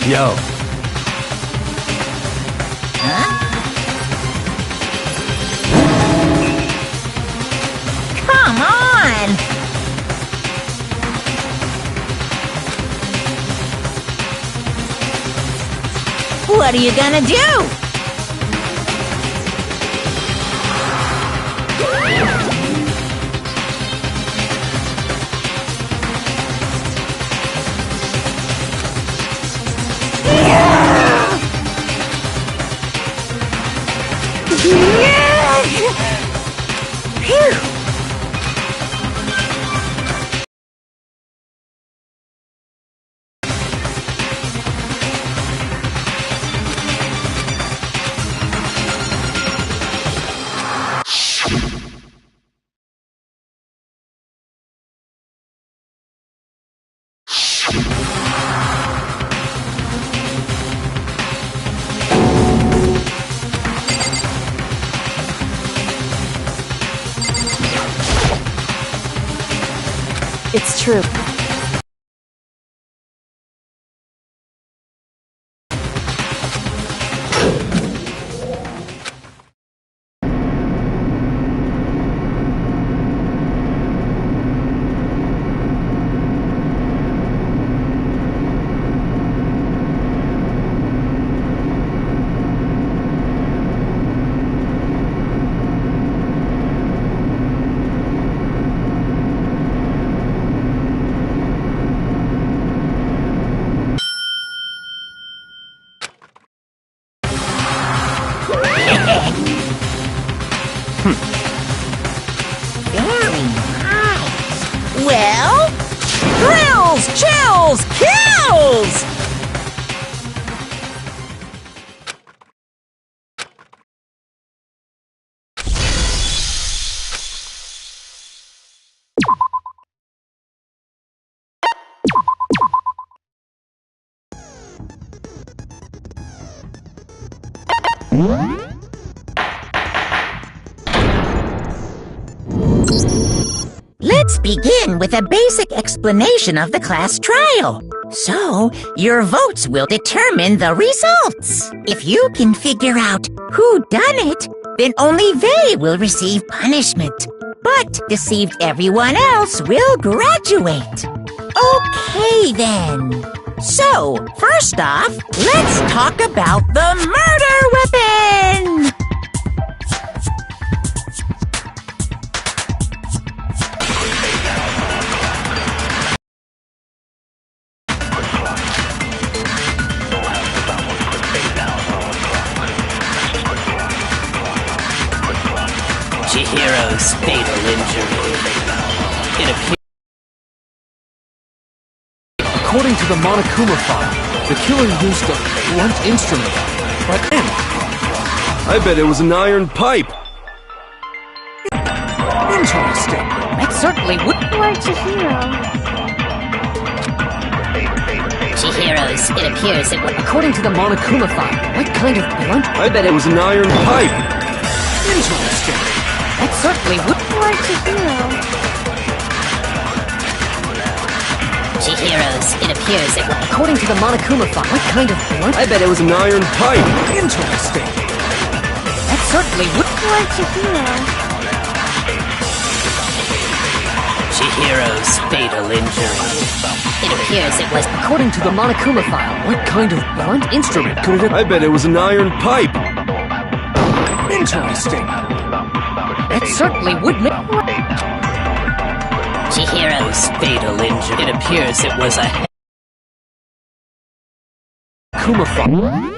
Yo. Come on! What are you gonna do? It's true. Very nice. Well, thrills, chills, kills! Let's begin with a basic explanation of the class trial. So, your votes will determine the results. If you can figure out who done it, then only they will receive punishment. But deceived everyone else will graduate. Okay then. So, first off, let's talk about the murder weapon! Chihiro's fatal injury. It appears. According to the Monokuma file, the killer used a blunt instrument. But I bet it was an iron pipe. Interesting. That certainly would like Chihiro. Chihiro's, it appears it was. According to the Monokuma file, what kind of blunt? I bet it was an iron pipe. Interesting. That certainly would like Chihiro. Chihiro's, it appears it was. According to the Monokuma file, what kind of blunt? I bet it was an iron pipe. Interesting. That certainly would like Chihiro. Chihiro's fatal injury. It appears it was. According to the Monokuma file, what kind of blunt instrument could it have? I bet it was an iron pipe. Interesting. That certainly would make. Chihiro's fatal injury. It appears it was a. Kuma file.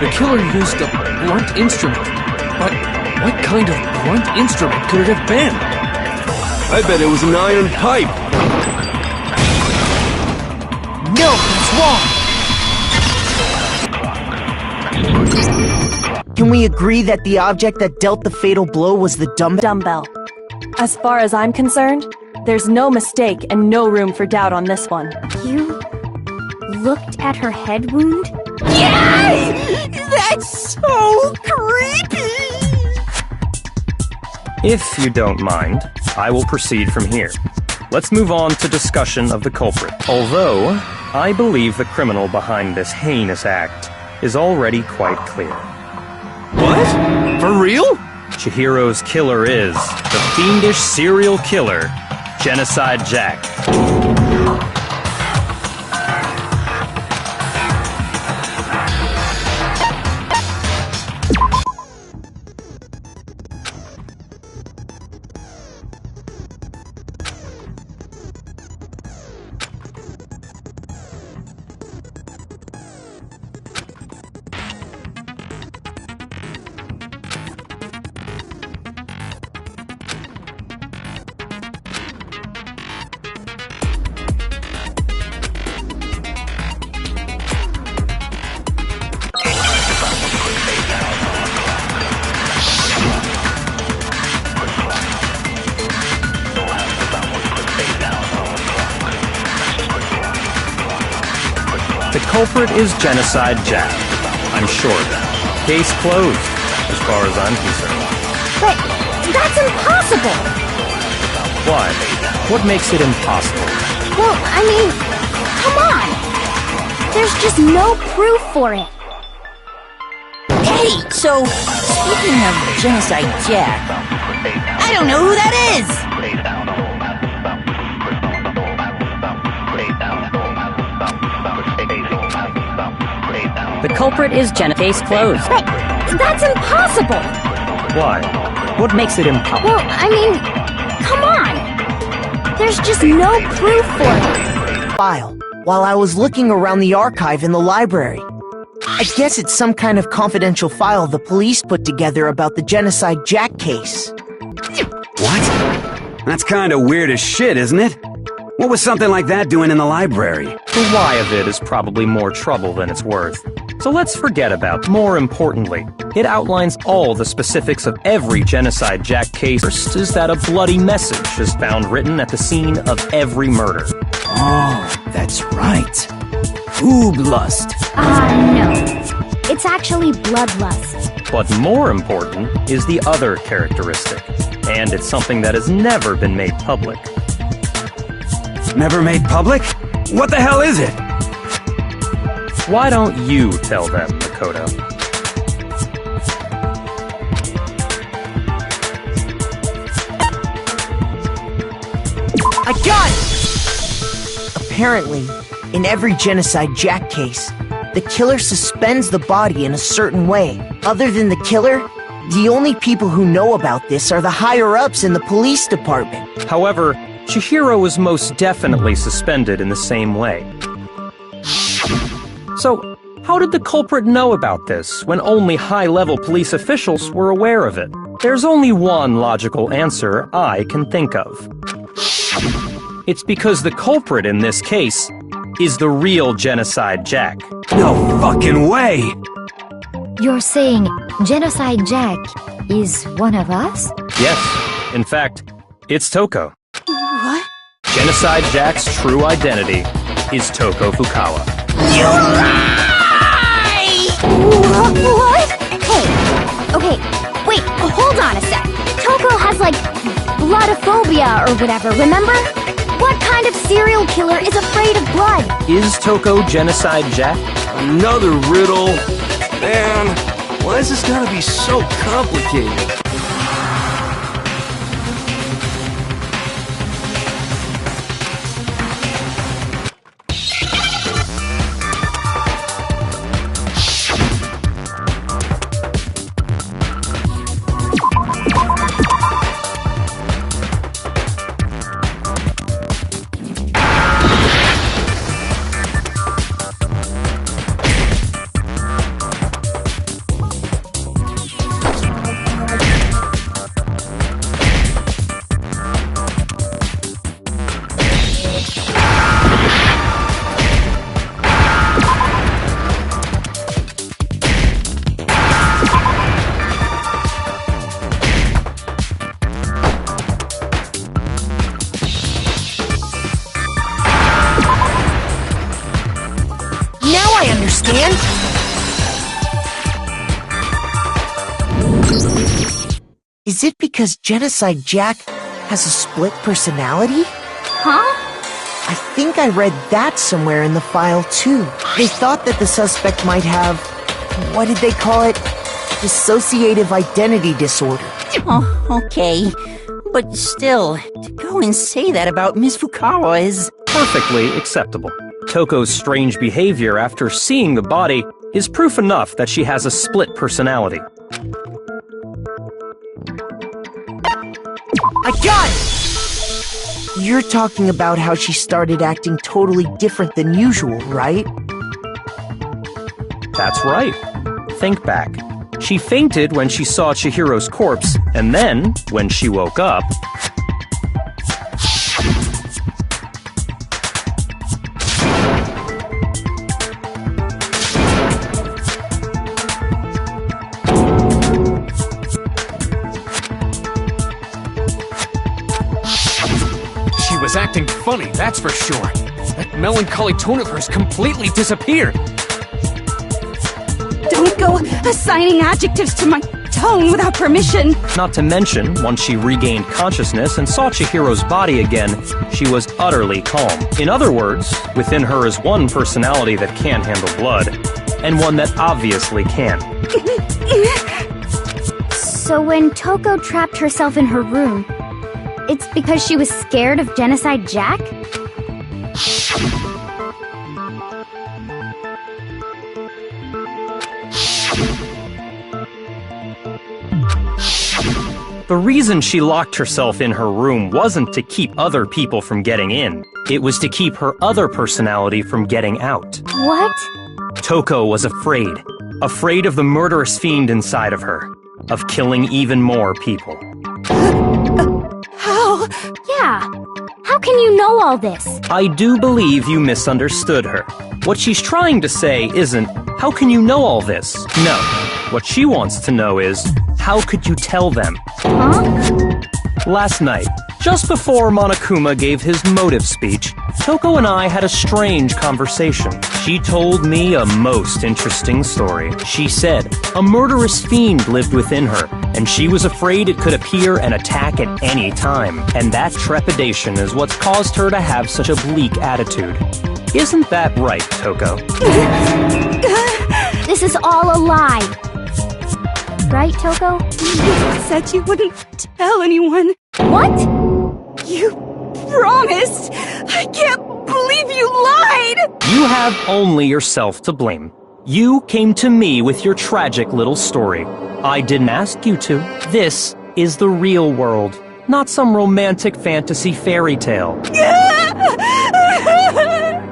The killer used a blunt instrument. But what kind of blunt instrument could it have been? I bet it was an iron pipe. No, that's wrong. Can we agree that the object that dealt the fatal blow was the Dumbbell. As far as I'm concerned, there's no mistake and no room for doubt on this one. You looked at her head wound? Yay! That's so creepy! If you don't mind, I will proceed from here. Let's move on to discussion of the culprit. Although, I believe the criminal behind this heinous act is already quite clear. What? For real? Chihiro's killer is the fiendish serial killer, Genocide Jack. The culprit is Genocide Jack. I'm sure of that. Case closed, as far as I'm concerned. But that's impossible! Why? What makes it impossible? Well, I mean, come on! There's just no proof for it. Hey, so, speaking of Genocide Jack, I don't know who that is! The culprit is Case closed. But that's impossible! Why? What makes it impossible? Well, I mean, come on! There's just no proof for it. file while I was looking around the archive in the library. I guess it's some kind of confidential file the police put together about the Genocide Jack case. What? That's kinda weird as shit, isn't it? What was something like that doing in the library? The why of it is probably more trouble than it's worth. So let's forget about. More importantly, it outlines all the specifics of every Genocide Jack case. First is that a bloody message is found written at the scene of every murder. Oh, that's right. Booblust. No. It's actually bloodlust. But more important is the other characteristic, and it's something that has never been made public. Never made public? What the hell is it? Why don't you tell them, Makoto? I got it! Apparently, in every Genocide Jack case, the killer suspends the body in a certain way. Other than the killer, the only people who know about this are the higher-ups in the police department. However, Chihiro was most definitely suspended in the same way. So, how did the culprit know about this when only high-level police officials were aware of it? There's only one logical answer I can think of. It's because the culprit in this case is the real Genocide Jack. No fucking way! You're saying Genocide Jack is one of us? Yes, in fact, it's Toko. What? Genocide Jack's true identity is Toko Fukawa. You lie! What? Hey, okay, wait, hold on a sec. Toko has, like, bloodophobia or whatever, remember? What kind of serial killer is afraid of blood? Is Toko Genocide Jack? Another riddle. Man, why is this gotta be so complicated? Is it because Genocide Jack has a split personality? Huh? I think I read that somewhere in the file, too. They thought that the suspect might have, what did they call it? Dissociative identity disorder. Oh, okay. But still, to go and say that about Miss Fukawa is... Perfectly acceptable. Toko's strange behavior after seeing the body is proof enough that she has a split personality. I got it! You're talking about how she started acting totally different than usual, right? That's right. Think back. She fainted when she saw Chihiro's corpse, and then, when she woke up... She was acting funny, that's for sure. That melancholy tone of hers completely disappeared. Don't go assigning adjectives to my tone without permission. Not to mention, once she regained consciousness and saw Chihiro's body again, she was utterly calm. In other words, within her is one personality that can't handle blood, and one that obviously can. So when Toko trapped herself in her room, it's because she was scared of Genocide Jack? The reason she locked herself in her room wasn't to keep other people from getting in. It was to keep her other personality from getting out. What? Toko was afraid. Afraid of the murderous fiend inside of her. Of killing even more people. How? Yeah. How can you know all this? I do believe you misunderstood her. What she's trying to say isn't, how can you know all this? No. What she wants to know is, how could you tell them? Huh? Last night, just before Monokuma gave his motive speech, Toko and I had a strange conversation. She told me a most interesting story. She said a murderous fiend lived within her, and she was afraid it could appear and attack at any time. And that trepidation is what's caused her to have such a bleak attitude. Isn't that right, Toko? This is all a lie. Right, Toko? You said you wouldn't tell anyone. What? You promised! I can't believe you lied! You have only yourself to blame. You came to me with your tragic little story. I didn't ask you to. This is the real world, not some romantic fantasy fairy tale.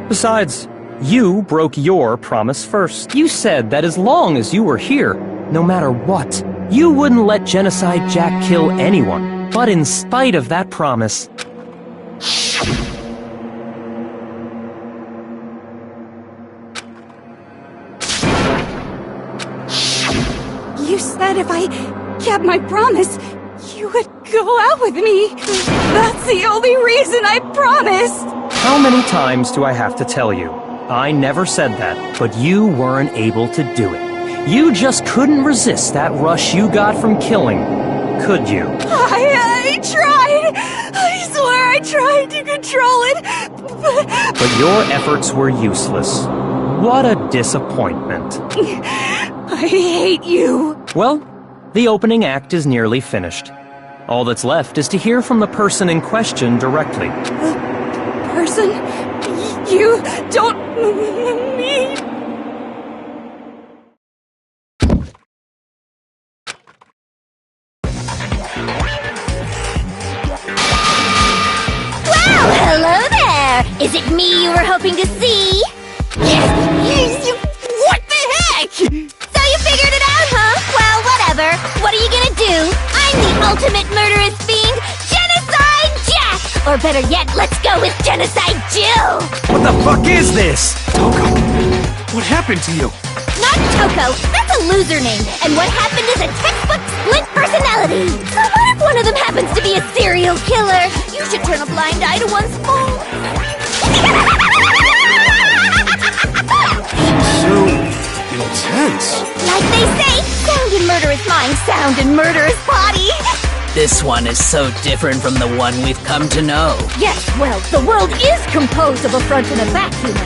Besides, you broke your promise first. You said that as long as you were here, no matter what, you wouldn't let Genocide Jack kill anyone. But in spite of that promise... You said if I kept my promise, you would go out with me. That's the only reason I promised. How many times do I have to tell you? I never said that, but you weren't able to do it. You just couldn't resist that rush you got from killing, could you? I tried! I swear I tried to control it, But your efforts were useless. What a disappointment. I hate you. Well, the opening act is nearly finished. All that's left is to hear from the person in question directly. Person? You don't mean... Well, hello there! Is it me you were hoping to see? What the heck? So you figured it out, huh? Well, whatever. What are you gonna do? I'm the ultimate murderous fiend, Genocide Jack! Or better yet, let's go with Genocide Jill! What the fuck is this? Toko, what happened to you? Not Toko, that's a loser name, and what happened is a textbook split personality. So what if one of them happens to be a serial killer? You should turn a blind eye to one's fault. So intense. Like they say, sound in murderous mind, sound in murderous body. This one is so different from the one we've come to know. Yes, well, the world is composed of a front and a back human.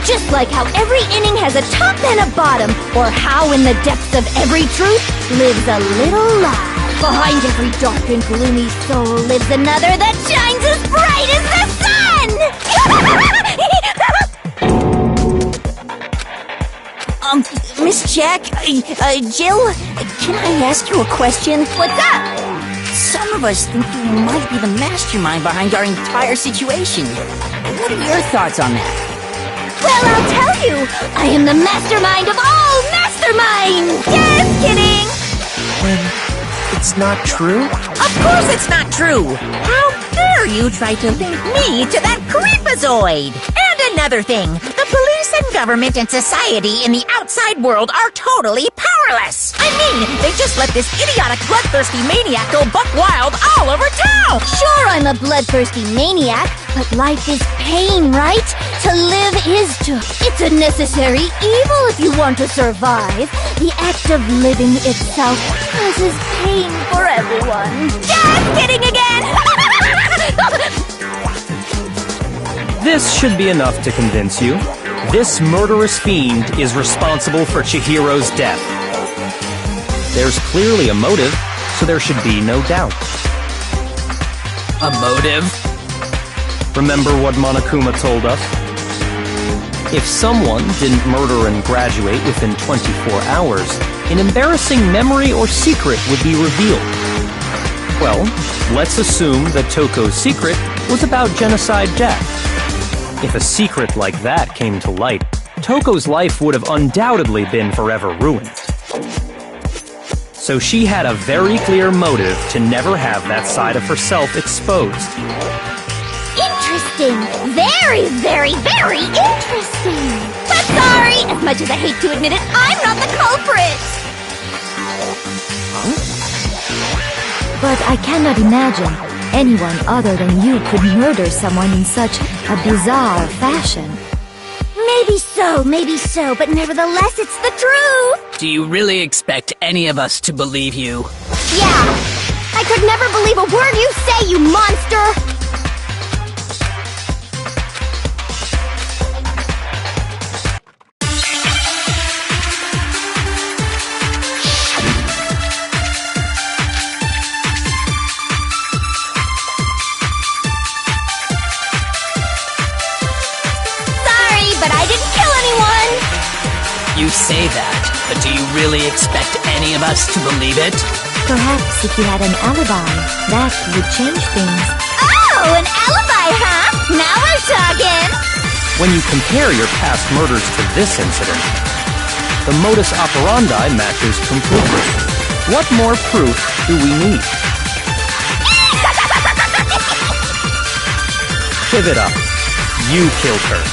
Just like how every inning has a top and a bottom, or how in the depths of every truth lives a little lie. Behind every dark and gloomy soul lives another that shines as bright as the sun! Miss Jack, Jill, can I ask you a question? What's up? Some of us think you might be the mastermind behind our entire situation. What are your thoughts on that? Well, I'll tell you! I am the mastermind of all masterminds! Just kidding! It's not true? Of course it's not true! How dare you try to link me to that creepazoid? And another thing, the police and government and society in the outside world are totally powerless! I mean, they just let this idiotic bloodthirsty maniac go buck wild all over town! Sure, I'm a bloodthirsty maniac, but life is pain, right? To live is to... It's a necessary evil if you want to survive. The act of living itself causes pain for everyone. Just kidding again! This should be enough to convince you. This murderous fiend is responsible for Chihiro's death. There's clearly a motive, so there should be no doubt. A motive? Remember what Monokuma told us? If someone didn't murder and graduate within 24 hours, an embarrassing memory or secret would be revealed. Well, let's assume that Toko's secret was about Genocide Jack. If a secret like that came to light, Toko's life would have undoubtedly been forever ruined. So she had a very clear motive to never have that side of herself exposed. Interesting. Very, very, very interesting. But sorry, as much as I hate to admit it, I'm not the culprit. But I cannot imagine anyone other than you could murder someone in such a bizarre fashion. Maybe so, but nevertheless, it's the truth. Do you really expect any of us to believe you? Yeah. I could never believe a word you say, you monster. You say that, but do you really expect any of us to believe it? Perhaps if you had an alibi, that would change things. Oh, an alibi, huh? Now we're talking! When you compare your past murders to this incident, the modus operandi matches completely. What more proof do we need? Give it up. You killed her.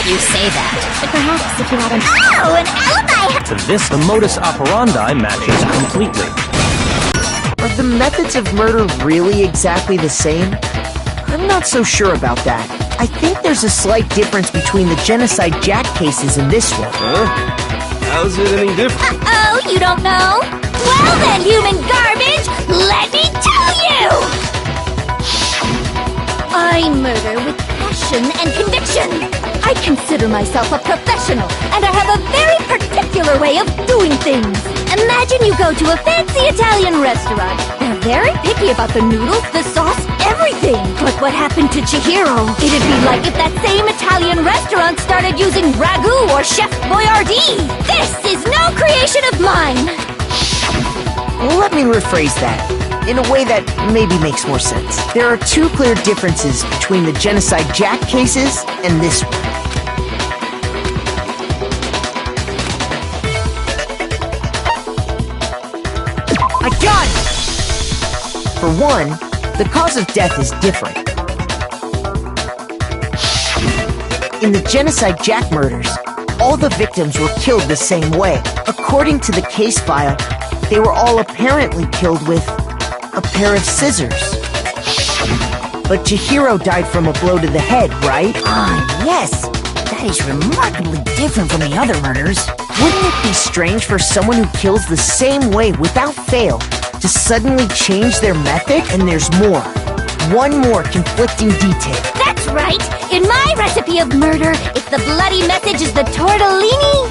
You say that, but perhaps if you had an... Oh, an alibi! To this, the modus operandi matches completely. Are the methods of murder really exactly the same? I'm not so sure about that. I think there's a slight difference between the Genocide Jack cases and this one. Huh? How's it any different? Uh-oh, you don't know? Well then, human garbage, let me tell you! I murder with passion and conviction. I consider myself a professional, and I have a very particular way of doing things. Imagine you go to a fancy Italian restaurant. They're very picky about the noodles, the sauce, everything. But what happened to Chihiro? It'd be like if that same Italian restaurant started using ragu or Chef Boyardee. This is no creation of mine. Let me rephrase that in a way that maybe makes more sense. There are two clear differences between the Genocide Jack cases and this one. I got it! For one, the cause of death is different. In the Genocide Jack murders, all the victims were killed the same way. According to the case file, they were all apparently killed with a pair of scissors. But Chihiro died from a blow to the head, right? Ah, yes. That is remarkably different from the other murders. Wouldn't it be strange for someone who kills the same way without fail to suddenly change their method? And there's more. One more conflicting detail. That's right! In my recipe of murder, if the bloody message is the tortellini,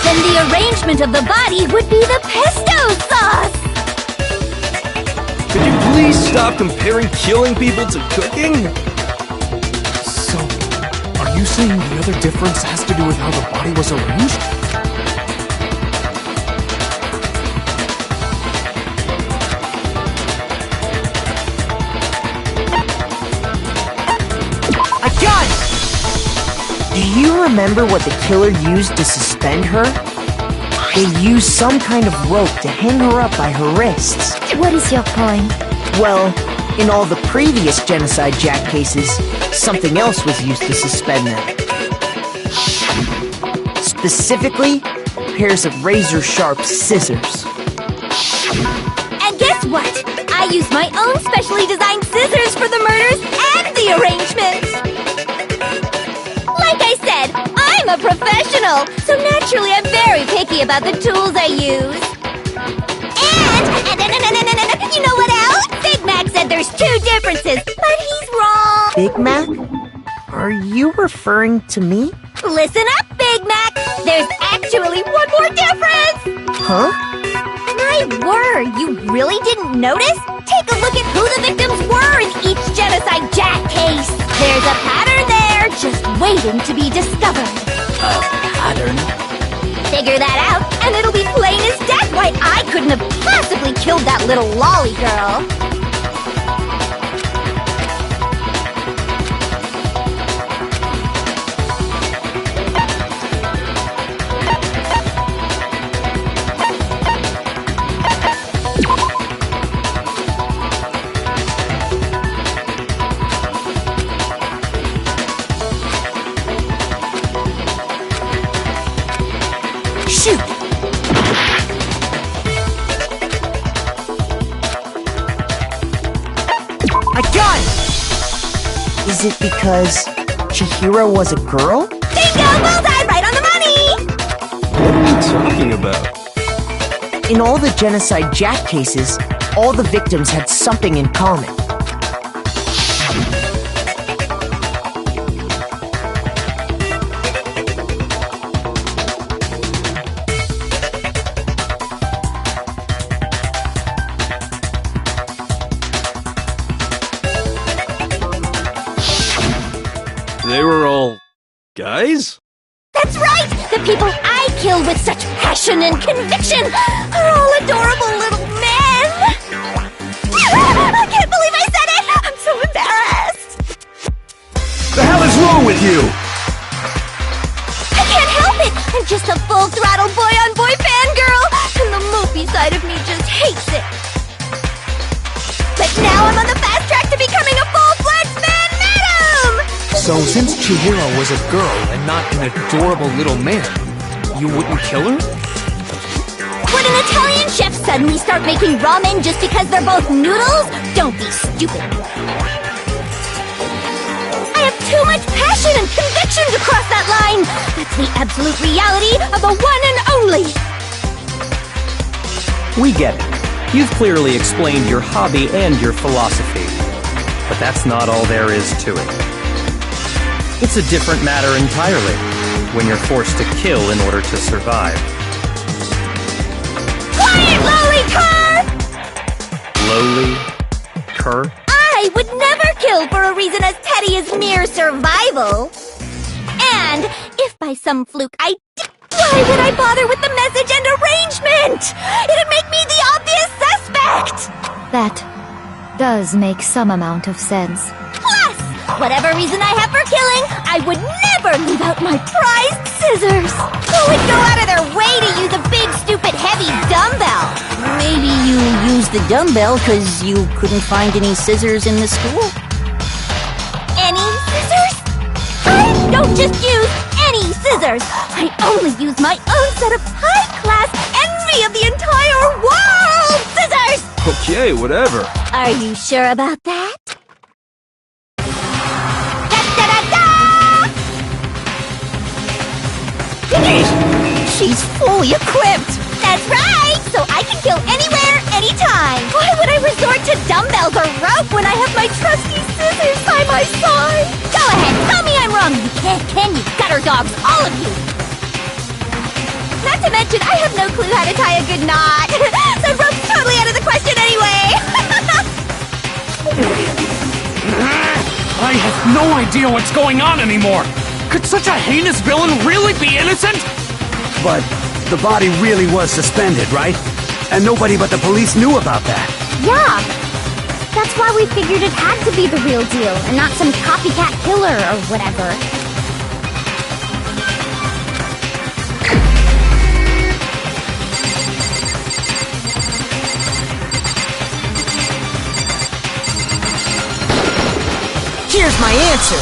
then the arrangement of the body would be the pesto sauce! Could you please stop comparing killing people to cooking? So, are you saying the other difference has to do with how the body was arranged? I got it! Do you remember what the killer used to suspend her? They used some kind of rope to hang her up by her wrists. What is your point? Well, in all the previous Genocide Jack cases, something else was used to suspend them. Specifically, pairs of razor-sharp scissors. And guess what? I used my own specially designed scissors for the murders and the arrangement! Like I said, I'm a professional, so naturally I'm very picky about the tools I use. And you know what else? Big Mac said there's two differences, but he's wrong. Big Mac? Are you referring to me? Listen up, Big Mac. There's actually one more difference. Huh? My word, you really didn't notice? Take a look at who the victims were in each Genocide Jack case. There's a pattern there, just waiting to be discovered. A pattern? Figure that out, and it'll be plain as death why I couldn't have possibly killed that little lolly girl. Shoot! I got it! Is it because Chihiro was a girl? Bingo! Bullseye! Right on the money! What are you talking about? In all the Genocide Jack cases, all the victims had something in common. They were all guys? That's right! The people I kill with such passion and conviction are all adorable little men! I can't believe I said it! I'm so embarrassed! The hell is wrong with you? I can't help it! I'm just a full-throttle boy-on-boy fangirl, and the movie side of me just hates it. But now I'm on the fast track to becoming a full-fledged fan madam! So since Chihiro was a girl and not an adorable little man, you wouldn't kill her? Would an Italian chef suddenly start making ramen just because they're both noodles? Don't be stupid. I have too much passion and conviction to cross that line. That's the absolute reality of the one and only. We get it. You've clearly explained your hobby and your philosophy. But that's not all there is to it. It's a different matter entirely when you're forced to kill in order to survive. Quiet, lowly cur! Lowly? Cur? I would never kill for a reason as petty as mere survival. And if by some fluke I did, why would I bother with the message and arrangement? It'd make me the obvious suspect! That does make some amount of sense. Plus, whatever reason I have for killing, I would never leave out my prized scissors. Who would go out of their way to use a big, stupid, heavy dumbbell? Maybe you used the dumbbell because you couldn't find any scissors in the school? Any scissors? I don't just use any scissors. I only use my own set of high-class, envy of the entire world scissors! Okay, whatever. Are you sure about that? She's fully equipped! That's right! So I can kill anywhere, anytime! Why would I resort to dumbbells or rope when I have my trusty scissors by my side? Go ahead, tell me I'm wrong! You can't, can you? Gutter dogs, all of you! Not to mention, I have no clue how to tie a good knot! So rope's totally out of the question anyway! I have no idea what's going on anymore! Could such a heinous villain really be innocent? But the body really was suspended, right? And nobody but the police knew about that. Yeah. That's why we figured it had to be the real deal and not some copycat killer or whatever. Here's my answer.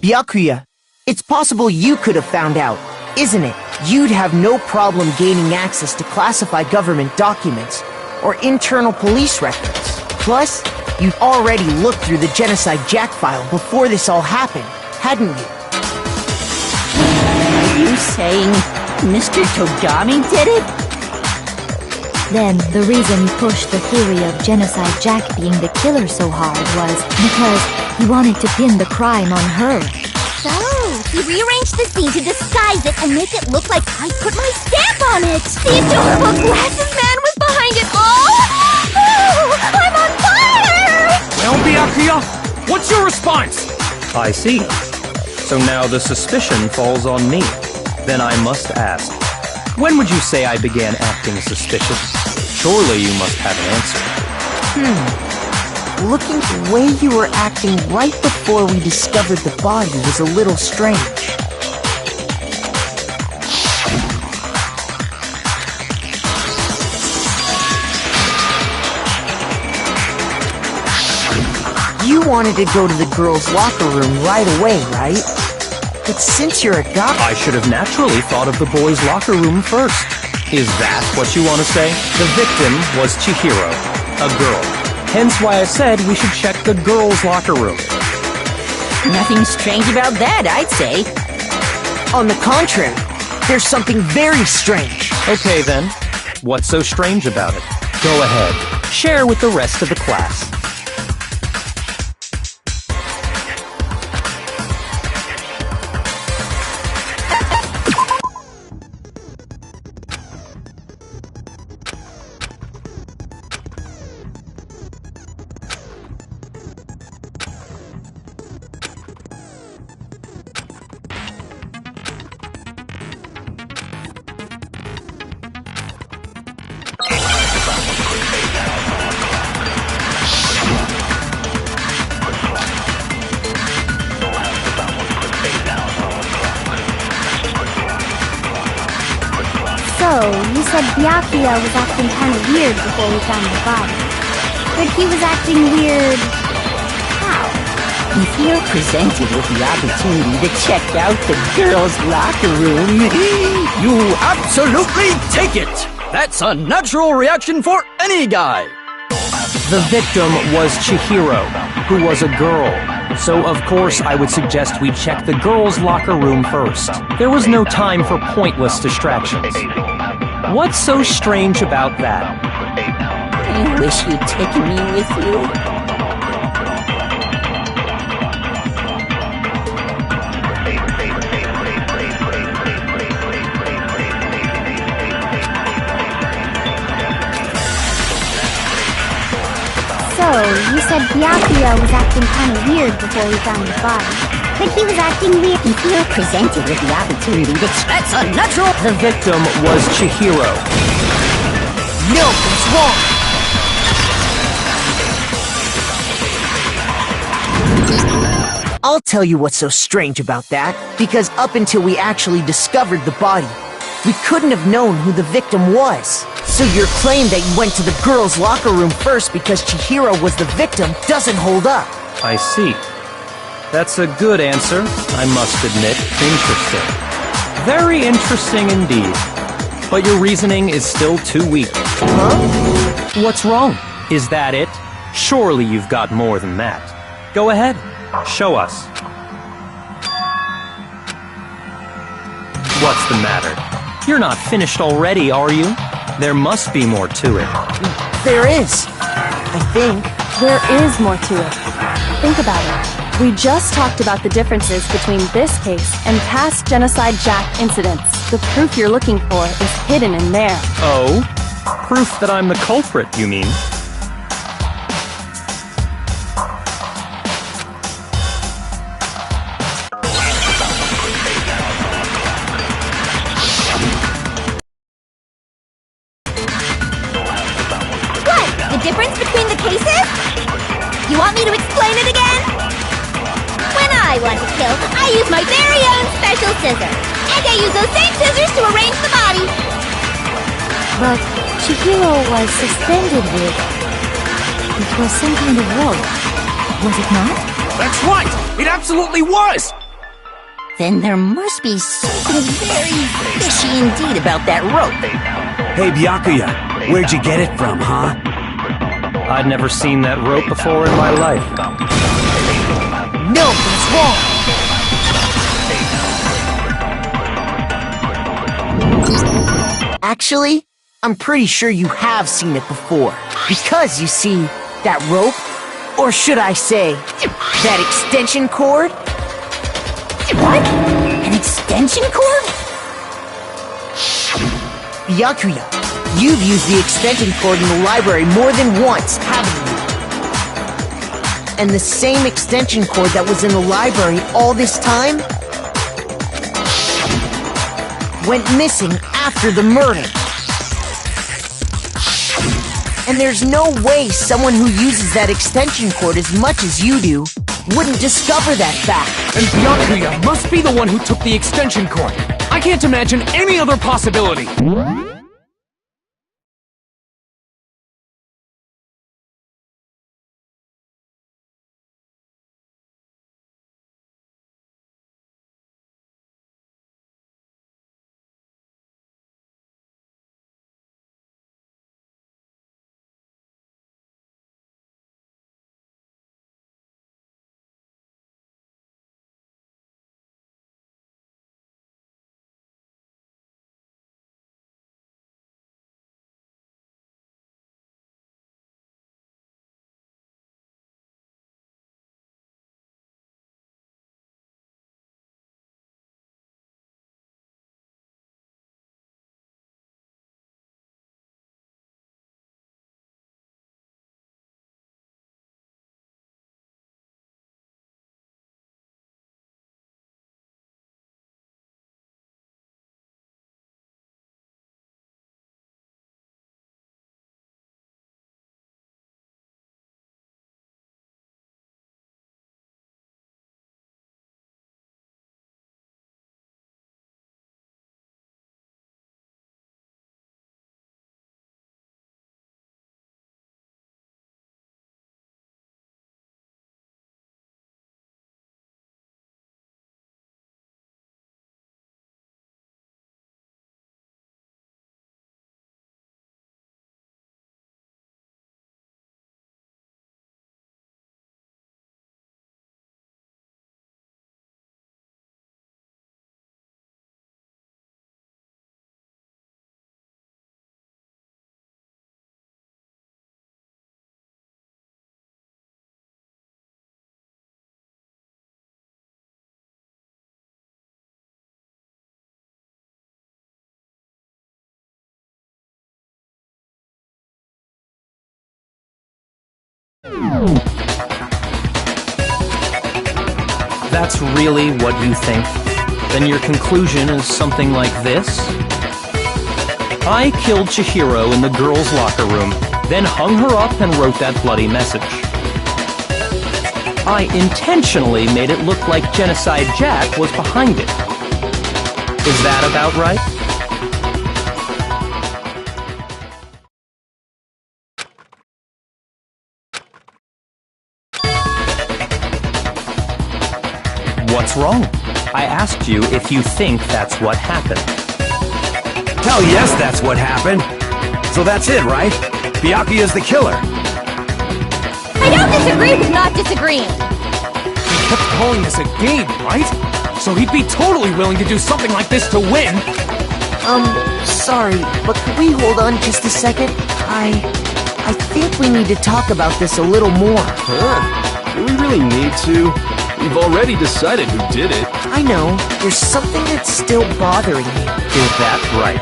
Byakuya, it's possible you could have found out, isn't it? You'd have no problem gaining access to classified government documents or internal police records. Plus, you'd already looked through the Genocide Jack file before this all happened, hadn't you? Are you saying Mr. Togami did it? Then, the reason he pushed the theory of Genocide Jack being the killer so hard was because he wanted to pin the crime on her. So, he rearranged the scene to disguise it and make it look like I put my stamp on it! The adorable glasses man was behind it all! Oh, I'm on fire! Well, Byakuya, what's your response? I see. So now the suspicion falls on me. Then I must ask, when would you say I began acting suspicious? Surely you must have an answer. Looking the way you were acting right before we discovered the body was a little strange. You wanted to go to the girls' locker room right away, right? But since you're a guy... I should have naturally thought of the boys' locker room first. Is that what you want to say? The victim was Chihiro, a girl. Hence why I said we should check the girls' locker room. Nothing strange about that, I'd say. On the contrary, there's something very strange. Okay then, what's so strange about it? Go ahead, share with the rest of the class. So, you said Byakuya was acting kind of weird before we found the body. But he was acting weird... how? If you're presented with the opportunity to check out the girls' locker room, You absolutely take it! That's a natural reaction for any guy! The victim was Chihiro, who was a girl. So of course I would suggest we check the girls' locker room first. There was no time for pointless distractions. What's so strange about that? I wish you'd taken me with you. So, you said Byakuya was acting kind of weird before we found the body. But he was acting weird... If you're presented with the opportunity to That's a natural... The victim was Chihiro. No, it's wrong! I'll tell you what's so strange about that, because up until we actually discovered the body, we couldn't have known who the victim was. So your claim that you went to the girls' locker room first because Chihiro was the victim doesn't hold up. I see. That's a good answer, I must admit. Interesting. Very interesting indeed. But your reasoning is still too weak. Huh? What's wrong? Is that it? Surely you've got more than that. Go ahead. Show us. What's the matter? You're not finished already, are you? There must be more to it. There is. I think. There is more to it. Think about it. We just talked about the differences between this case and past Genocide Jack incidents. The proof you're looking for is hidden in there. Oh? Proof that I'm the culprit, you mean? What? The difference between the cases? You want me to explain it again? When I want to kill, I use my very own special scissors. And I use those same scissors to arrange the body. But Chihiro was suspended with... It was some kind of rope. Was it not? That's right! It absolutely was! Then there must be something very fishy indeed about that rope. Hey, Byakuya, where'd you get it from, huh? I'd never seen that rope before in my life. No, that's wrong. Actually, I'm pretty sure you have seen it before. Because, you see, that rope, or should I say, that extension cord? What? An extension cord? Byakuya, you've used the extension cord in the library more than once, haven't you? And the same extension cord that was in the library all this time went missing after the murder. And there's no way someone who uses that extension cord as much as you do wouldn't discover that fact. And Byakuya must be the one who took the extension cord. I can't imagine any other possibility. That's really what you think? Then your conclusion is something like this? I killed Chihiro in the girls' locker room, then hung her up and wrote that bloody message. I intentionally made it look like Genocide Jack was behind it. Is that about right? What's wrong? I asked you if you think that's what happened. Hell yes, that's what happened. So that's it, right? Byakuya's the killer. I don't disagree with not disagreeing. He kept calling this a game, right? so he'd be totally willing to do something like this to win. Sorry, but could we hold on just a second? I think we need to talk about this a little more. Huh? Do we really need to? We've already decided who did it. I know. There's something that's still bothering me. Is that right?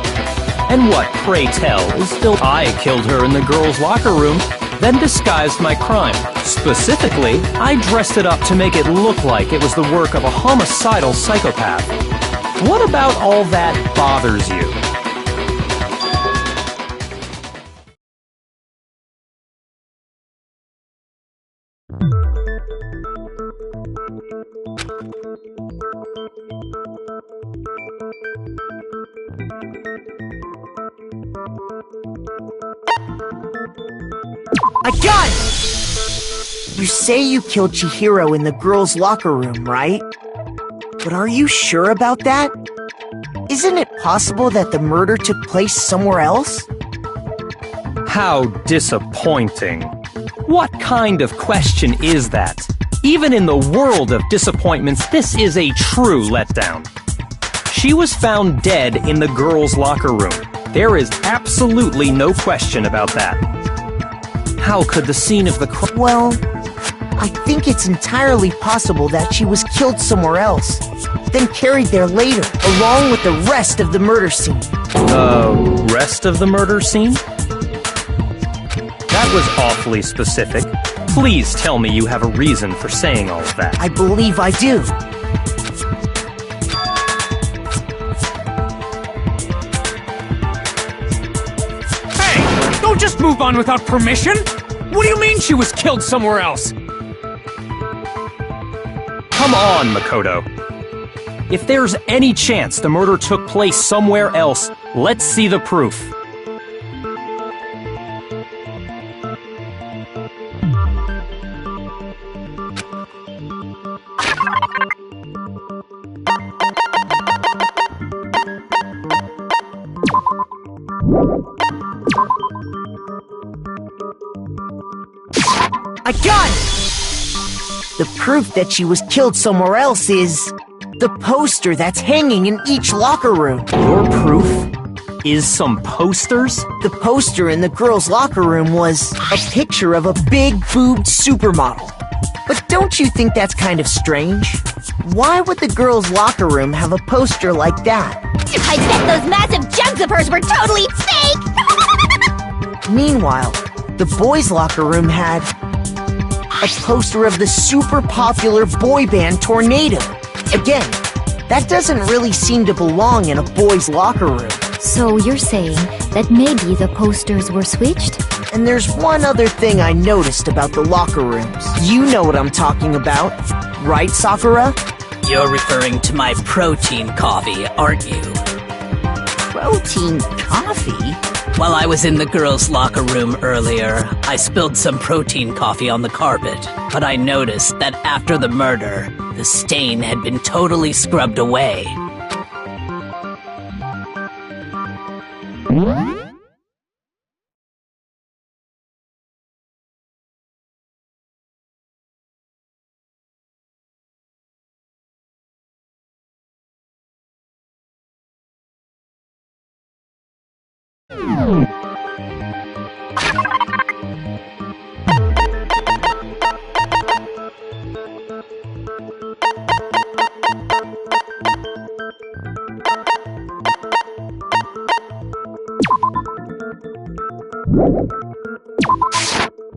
And what, pray tell, is still I killed her in the girls' locker room, then disguised my crime. Specifically, I dressed it up to make it look like it was the work of a homicidal psychopath. What about all that bothers you? I got it! You say you killed Chihiro in the girls' locker room, right? But are you sure about that? Isn't it possible that the murder took place somewhere else? How disappointing. What kind of question is that? Even in the world of disappointments, this is a true letdown. She was found dead in the girls' locker room. There is absolutely no question about that. How could the scene of the crime... Well, I think it's entirely possible that she was killed somewhere else, then carried there later, along with the rest of the murder scene. The rest of the murder scene? That was awfully specific. Please tell me you have a reason for saying all of that. I believe I do. Hey! Don't just move on without permission! What do you mean she was killed somewhere else? Come on, Makoto. If there's any chance the murder took place somewhere else, let's see the proof. I got it! The proof that she was killed somewhere else is the poster that's hanging in each locker room. Your proof is some posters? The poster in the girls' locker room was a picture of a big-boobed supermodel. But don't you think that's kind of strange? Why would the girls' locker room have a poster like that? I bet those massive jugs of hers were totally fake! Meanwhile, the boys' locker room had a poster of the super popular boy band Tornado. Again, that doesn't really seem to belong in a boys' locker room. So you're saying that maybe the posters were switched? And there's one other thing I noticed about the locker rooms. You know what I'm talking about, right, Sakura? You're referring to my protein coffee, aren't you? Protein coffee? While I was in the girls' locker room earlier, I spilled some protein coffee on the carpet, but I noticed that after the murder, the stain had been totally scrubbed away.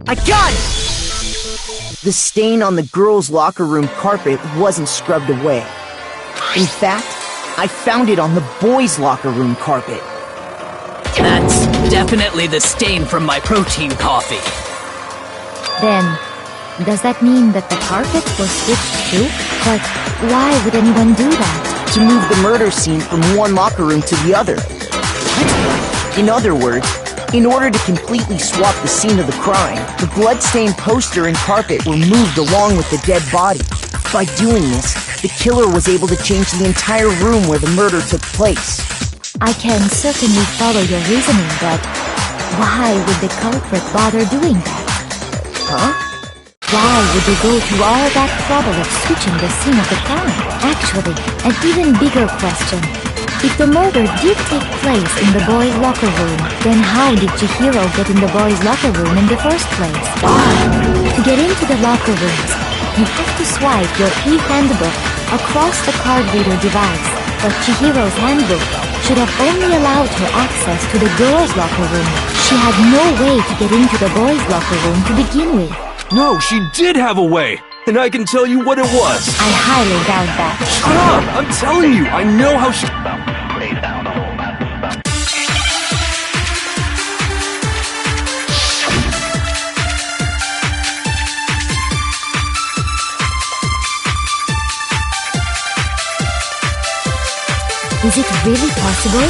I got it! The stain on the girls' locker room carpet wasn't scrubbed away. In fact, I found it on the boys' locker room carpet. That's definitely the stain from my protein coffee. Then, does that mean that the carpet was switched too? But why would anyone do that? To move the murder scene from one locker room to the other. What? In other words, in order to completely swap the scene of the crime, the blood-stained poster and carpet were moved along with the dead body. By doing this, the killer was able to change the entire room where the murder took place. I can certainly follow your reasoning, but why would the culprit bother doing that? Huh? Why would you go to all that trouble of switching the scene of the crime? Actually, an even bigger question. If the murder did take place in the boys' locker room, then how did Chihiro get in the boys' locker room in the first place? To get into the locker rooms, you have to swipe your e-handbook across the card reader device. But Chihiro's handbook should have only allowed her access to the girls' locker room. She had no way to get into the boys' locker room to begin with. No, she did have a way! And I can tell you what it was! I highly doubt that. Shut up! I'm telling you, I know how she... Is it really possible?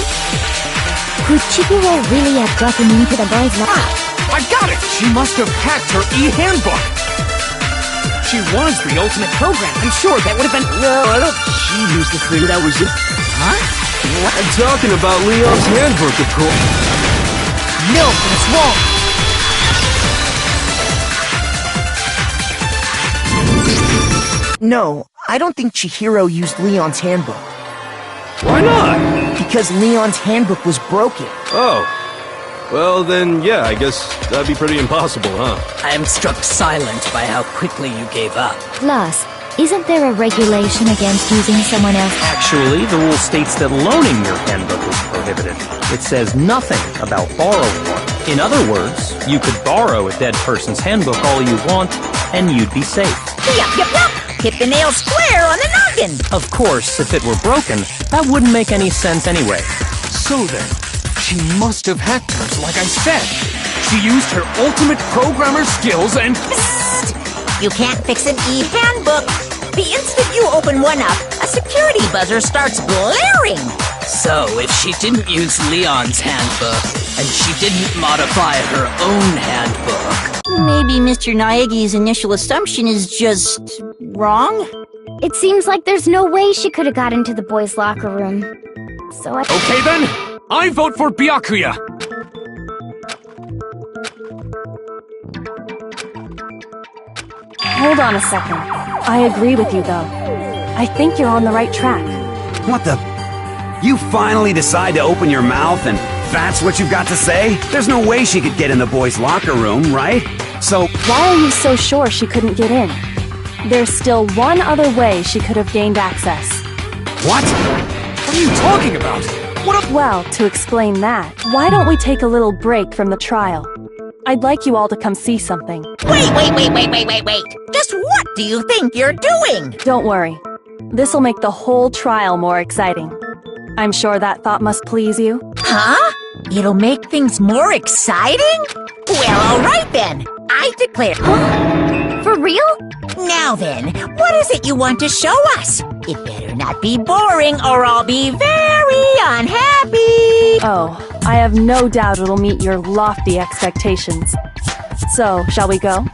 Could Chihiro really have gotten into the boys' locker? I got it! She must have hacked her e-handbook! She was the ultimate program. I'm sure that would have been... No, I don't... She used the thing that was... Huh? What? I'm talking about Leon's handbook, of course. No, that's wrong! No, I don't think Chihiro used Leon's handbook. Why not? Because Leon's handbook was broken. Oh. Well, then, yeah, I guess that'd be pretty impossible, huh? I am struck silent by how quickly you gave up. Plus, isn't there a regulation against using someone else's? Actually, the rule states that loaning your handbook is prohibited. It says nothing about borrowing one. In other words, you could borrow a dead person's handbook all you want, and you'd be safe. Yup, yup, yup! Hit the nail square on the noggin! Of course, if it were broken, that wouldn't make any sense anyway. So then, she must have hacked hers like I said. She used her ultimate programmer skills and... Psst! You can't fix an e-handbook! The instant you open one up, a security buzzer starts blaring! So, if she didn't use Leon's handbook, and she didn't modify her own handbook... Maybe Mr. Naegi's initial assumption is just... wrong? It seems like there's no way she could have got into the boys' locker room. So I... Okay then, I vote for Byakuya! Hold on a second. I agree with you, though. I think you're on the right track. What the... You finally decide to open your mouth and that's what you've got to say? There's no way she could get in the boys' locker room, right? So... Why are you so sure she couldn't get in? There's still one other way she could have gained access. What? What are you talking about? What a... Well, to explain that, why don't we take a little break from the trial? I'd like you all to come see something. Wait! Just what do you think you're doing? Don't worry. This'll make the whole trial more exciting. I'm sure that thought must please you. Huh? It'll make things more exciting? Well, alright then. I declare... Huh? For real? Now then, what is it you want to show us? It better not be boring or I'll be very unhappy. Oh, I have no doubt it'll meet your lofty expectations. So, shall we go?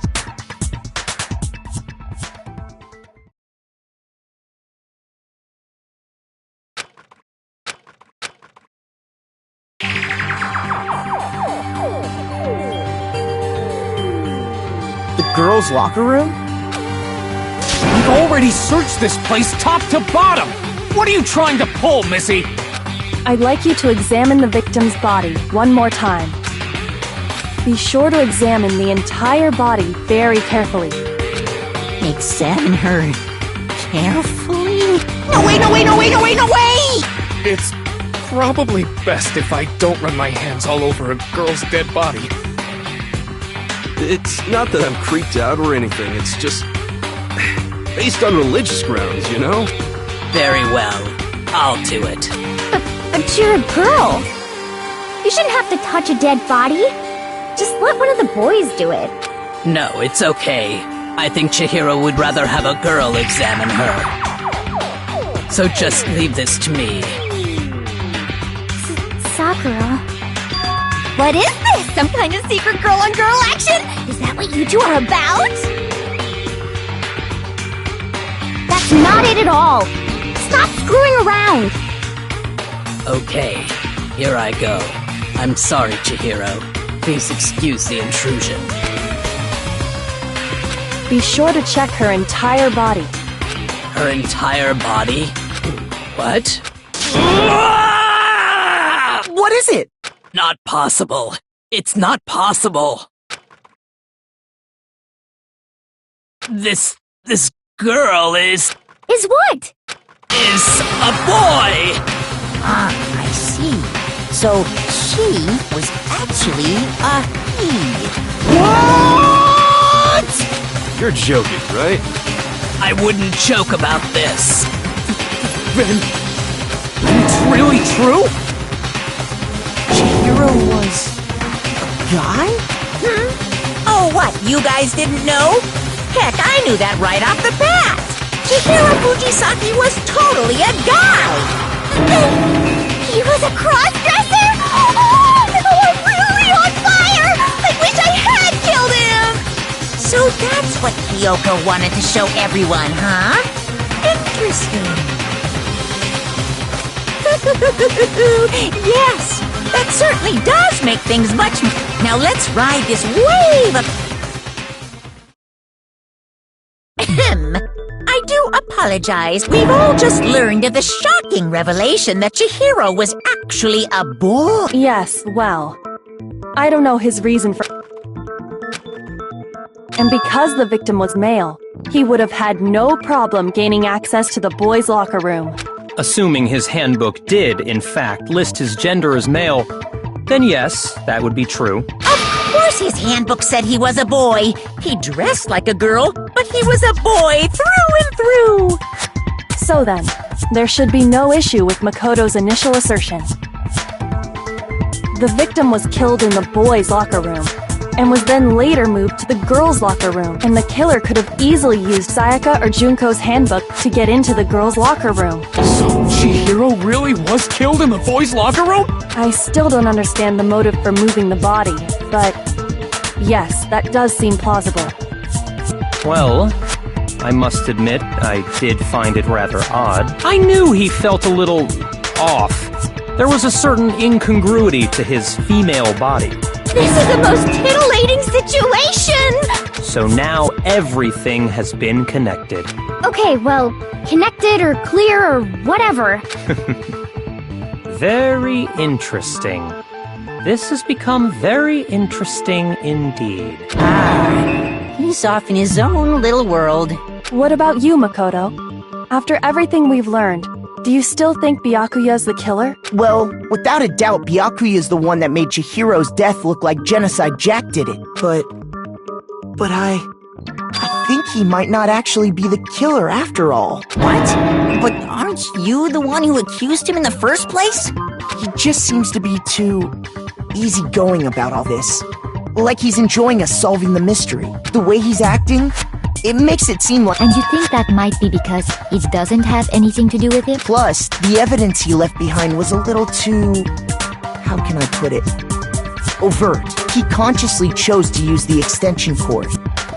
The girls' locker room? We've already searched this place top to bottom! What are you trying to pull, Missy? I'd like you to examine the victim's body one more time. Be sure to examine the entire body very carefully. Examine her carefully? No way! It's probably best if I don't run my hands all over a girl's dead body. It's not that I'm creeped out or anything, it's just... based on religious grounds, you know? Very well. I'll do it. But you're a girl. You shouldn't have to touch a dead body. Just let one of the boys do it. No, it's okay. I think Chihiro would rather have a girl examine her. So just leave this to me. Sakura. What is this? Some kind of secret girl-on-girl action? Is that what you two are about? That's not it at all. Stop screwing around. Okay, here I go. I'm sorry, Chihiro. Please excuse the intrusion. Be sure to check her entire body. Her entire body? What? What is it? Not possible. It's not possible. This girl is what? a boy! Ah, I see. So she was actually a he. What? You're joking, right? I wouldn't joke about this. Then it's really true? Chihiro was a guy? Oh, what? You guys didn't know? Heck, I knew that right off the bat. Chihiro Fujisaki was totally a guy. He was a cross-dresser? Oh, I'm really on fire! I wish I had killed him! So that's what Kyoko wanted to show everyone, huh? Interesting. Yes, that certainly does make things much... Now let's ride this wave of... I do apologize. We've all just learned of the shocking revelation that Chihiro was actually a boy. Yes, well, I don't know his reason for... And because the victim was male, he would have had no problem gaining access to the boys' locker room. Assuming his handbook did, in fact, list his gender as male, then yes, that would be true. Of course his handbook said he was a boy. He dressed like a girl, but he was a boy through and through. So then, there should be no issue with Makoto's initial assertion. The victim was killed in the boys' locker room, and was then later moved to the girls' locker room, and the killer could have easily used Sayaka or Junko's handbook to get into the girls' locker room. So Chihiro really was killed in the boys' locker room? I still don't understand the motive for moving the body, but yes, that does seem plausible. Well, I must admit, I did find it rather odd. I knew he felt a little off. There was a certain incongruity to his female body. This is the most titillating situation! So now everything has been connected. Okay, well, connected or clear or whatever. Very interesting. This has become very interesting indeed. He's off in his own little world. What about you, Makoto? After everything we've learned, do you still think Byakuya's the killer? Well, without a doubt, Byakuya is the one that made Chihiro's death look like Genocide Jack did it. But I think he might not actually be the killer after all. What? But aren't you the one who accused him in the first place? He just seems to be too easygoing about all this. Like he's enjoying us solving the mystery. The way he's acting, it makes it seem like... And you think that might be because it doesn't have anything to do with it? Plus, the evidence he left behind was a little too... how can I put it? Overt. He consciously chose to use the extension cord,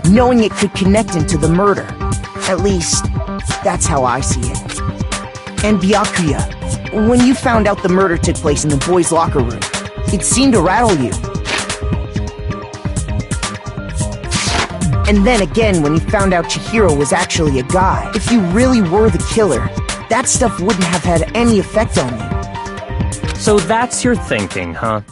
knowing it could connect him to the murder. At least, that's how I see it. And Byakuya, when you found out the murder took place in the boys' locker room, it seemed to rattle you. And then again, when you found out Chihiro was actually a guy, if you really were the killer, that stuff wouldn't have had any effect on you. So that's your thinking, huh?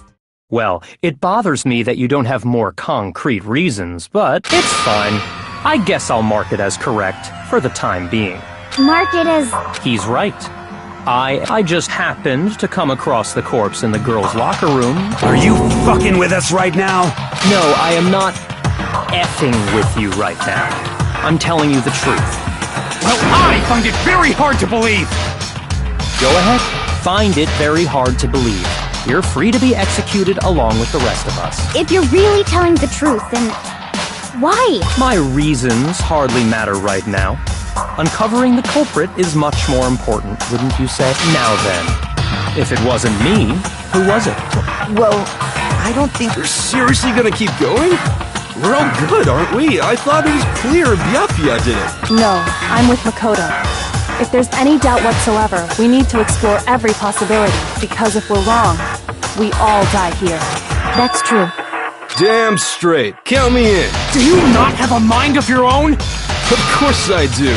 Well, it bothers me that you don't have more concrete reasons, but it's fine. I guess I'll mark it as correct for the time being. Mark it as... He's right. I just happened to come across the corpse in the girls' locker room. Are you fucking with us right now? No, I am not effing with you right now. I'm telling you the truth. Well, I find it very hard to believe! Go ahead. Find it very hard to believe. You're free to be executed along with the rest of us. If you're really telling the truth, then... why? My reasons hardly matter right now. Uncovering the culprit is much more important, wouldn't you say? Now then, if it wasn't me, who was it? Well, I don't think... You're seriously gonna keep going? We're all good, aren't we? I thought it was clear Byakuya did it. No, I'm with Makoto. If there's any doubt whatsoever, we need to explore every possibility, because if we're wrong, we all die here. That's true. Damn straight. Count me in. Do you not have a mind of your own? Of course I do.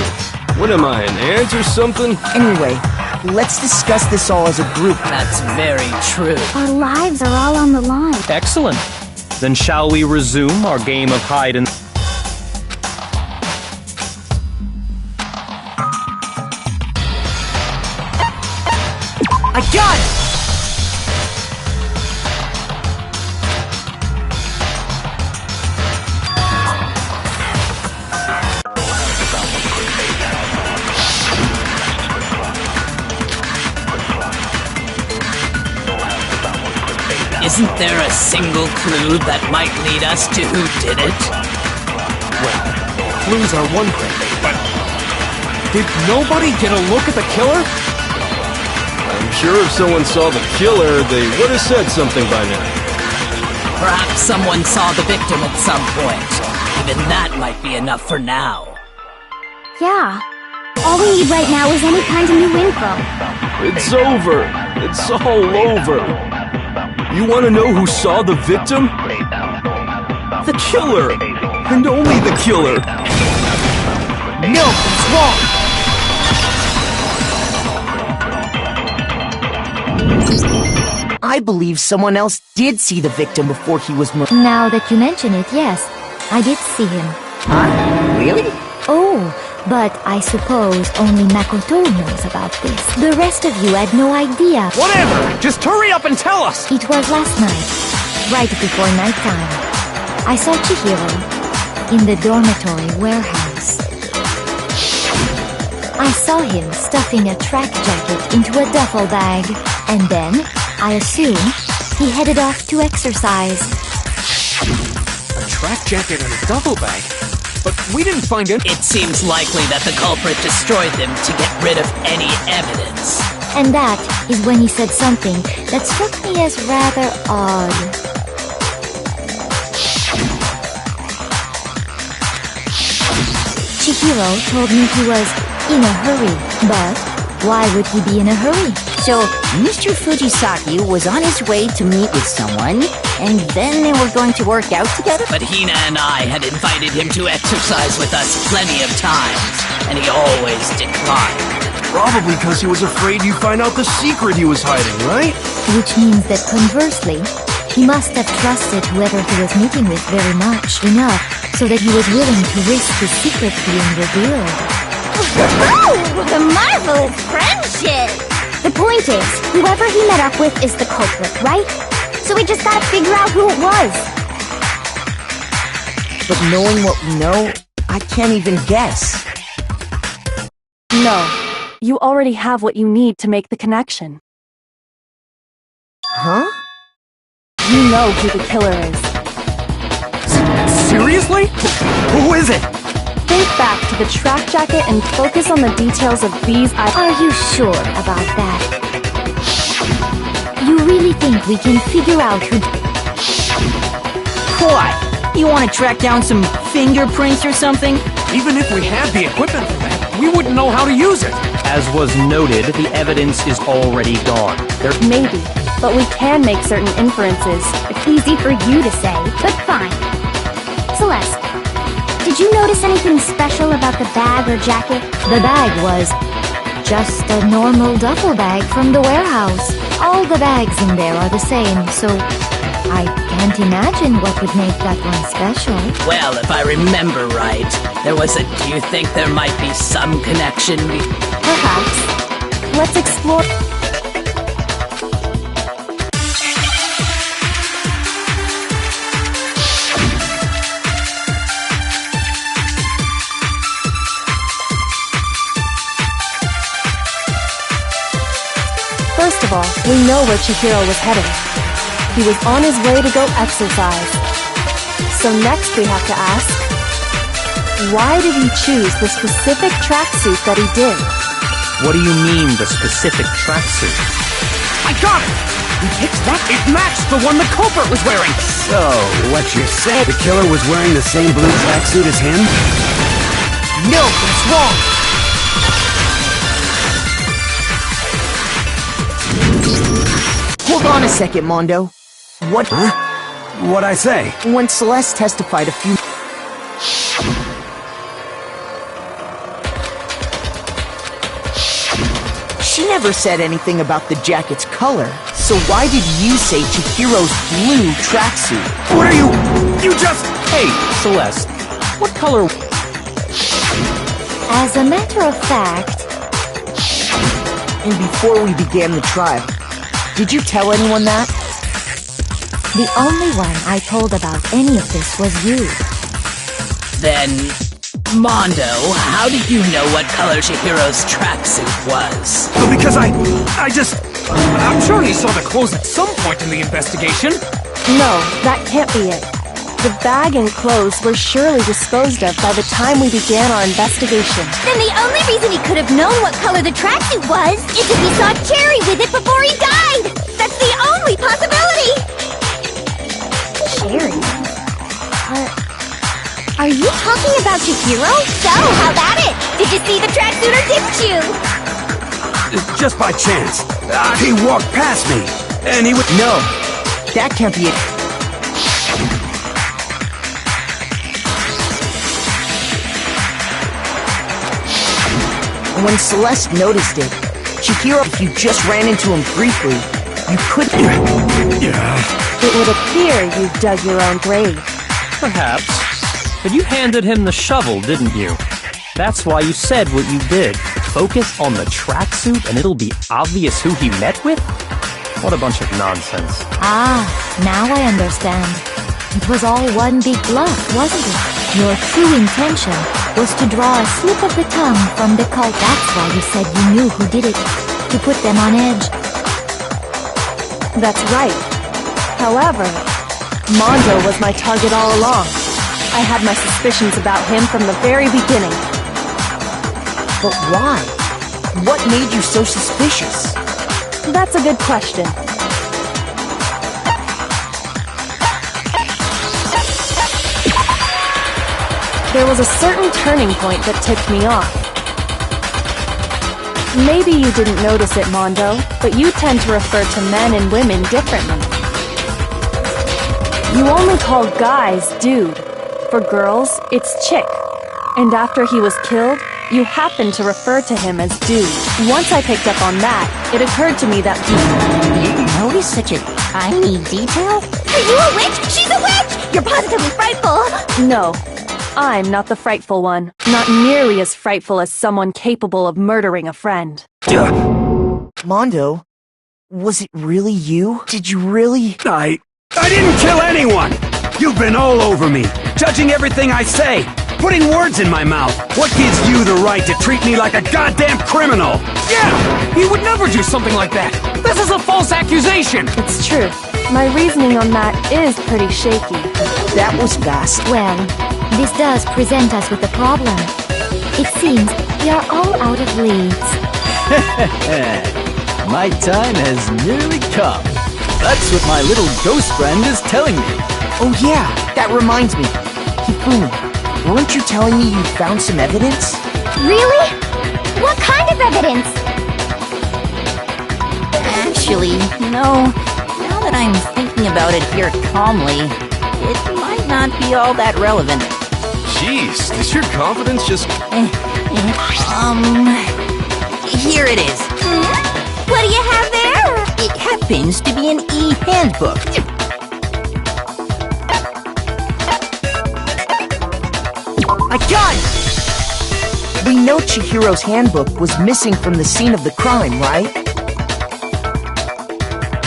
What am I, an ant or something? Anyway, let's discuss this all as a group. That's very true. Our lives are all on the line. Excellent. Then shall we resume our game of hide and... I got it! Isn't there a single clue that might lead us to who did it? Well, clues are one thing, but did nobody get a look at the killer? I'm sure if someone saw the killer, they would have said something by now. Perhaps someone saw the victim at some point. Even that might be enough for now. Yeah. All we need right now is any kind of new info. It's over. It's all over. You want to know who saw the victim? The killer! And only the killer! No, it's wrong! I believe someone else did see the victim before he was murdered. Now that you mention it, yes, I did see him. Huh? Really? Oh, but I suppose only Makoto knows about this. The rest of you had no idea. Whatever! Just hurry up and tell us! It was last night, right before nighttime. I saw Chihiro in the dormitory warehouse. I saw him stuffing a track jacket into a duffel bag, and then, I assume, he headed off to exercise. A track jacket and a duffel bag? But we didn't find it. It seems likely that the culprit destroyed them to get rid of any evidence. And that is when he said something that struck me as rather odd. Chihiro told me he was in a hurry, but why would he be in a hurry? So, Mr. Fujisaki was on his way to meet with someone, and then they were going to work out together? But Hina and I had invited him to exercise with us plenty of times, and he always declined. Probably because he was afraid you'd find out the secret he was hiding, right? Which means that conversely, he must have trusted whoever he was meeting with very much, enough so that he was willing to risk his secret being revealed. Oh, a marvelous friendship! The point is, whoever he met up with is the culprit, right? So we just gotta figure out who it was. But knowing what we know, I can't even guess. No, you already have what you need to make the connection. Huh? You know who the killer is. Seriously? Who is it? Think back to the track jacket and focus on the details of these items. Are you sure about that? You really think we can figure out who... What? You want to track down some fingerprints or something? Even if we had the equipment for that, we wouldn't know how to use it. As was noted, the evidence is already gone. Maybe, but we can make certain inferences. It's easy for you to say, but fine. Celeste, did you notice anything special about the bag or jacket? The bag was just a normal duffel bag from the warehouse. All the bags in there are the same, so I can't imagine what would make that one special. Well, if I remember right, there was a... Do you think there might be some connection? Perhaps. Let's explore... First of all, we know where Chihiro was heading. He was on his way to go exercise. So next we have to ask, why did he choose the specific tracksuit that he did? What do you mean, the specific tracksuit? I got it! We picked that. It matched the one the culprit was wearing. So, what you're saying? The killer was wearing the same blue tracksuit as him? No, that's wrong! Hold on a second, Mondo. What? Huh? What'd I say? When Celeste testified a few... She never said anything about the jacket's color, so why did you say Chihiro's blue tracksuit? What are you... You just... Hey, Celeste, what color... As a matter of fact, And before we began the trial, did you tell anyone that? the only one I told about any of this was you. Then, Mondo, how did you know what color Chihiro's tracksuit was? Because I just... I'm sure he saw the clothes at some point in the investigation. No, that can't be it. The bag and clothes were surely disposed of by the time we began our investigation. Then the only reason he could have known what color the tracksuit was is if he saw Cherry with it before he died! That's the only possibility! Cherry? Are you talking about Chihiro? So, how about it? Did you see the tracksuit or didn't you? Just by chance. He walked past me, and he would... No, that can't be it. When Celeste noticed it, Chihiro, if you just ran into him briefly, you couldn't... It would appear you dug your own grave. Perhaps. But you handed him the shovel, didn't you? That's why you said what you did. Focus on the tracksuit and it'll be obvious who he met with? What a bunch of nonsense. Ah, now I understand. It was all one big bluff, wasn't it? Your true intention was to draw a slip of the tongue from the cult. That's why you said you knew who did it. To put them on edge. That's right. However, Mondo was my target all along. I had my suspicions about him from the very beginning. But why? What made you so suspicious? That's a good question. There was a certain turning point that tipped me off. Maybe you didn't notice it, Mondo, but you tend to refer to men and women differently. You only call guys dude. For girls, it's chick. And after he was killed, you happened to refer to him as dude. Once I picked up on that, it occurred to me that You notice such a tiny detail? Are you a witch? She's a witch! You're positively frightful! No, I'm not the frightful one. Not nearly as frightful as someone capable of murdering a friend. Mondo, was it really you? Did you really... I didn't kill anyone! You've been all over me, judging everything I say, putting words in my mouth. What gives you the right to treat me like a goddamn criminal? Yeah! He would never do something like that! This is a false accusation! It's true. My reasoning on that is pretty shaky. That was fast. Well, this does present us with a problem. It seems we are all out of leads. My time has nearly come. That's what my little ghost friend is telling me. Oh yeah, that reminds me. Hifumi, weren't you telling me you found some evidence? Really? What kind of evidence? Actually, now that I'm thinking about it here calmly, it might not be all that relevant. Jeez, does your confidence just... Here it is. What do you have there? It happens to be an e-handbook. I got it! We know Chihiro's handbook was missing from the scene of the crime, right?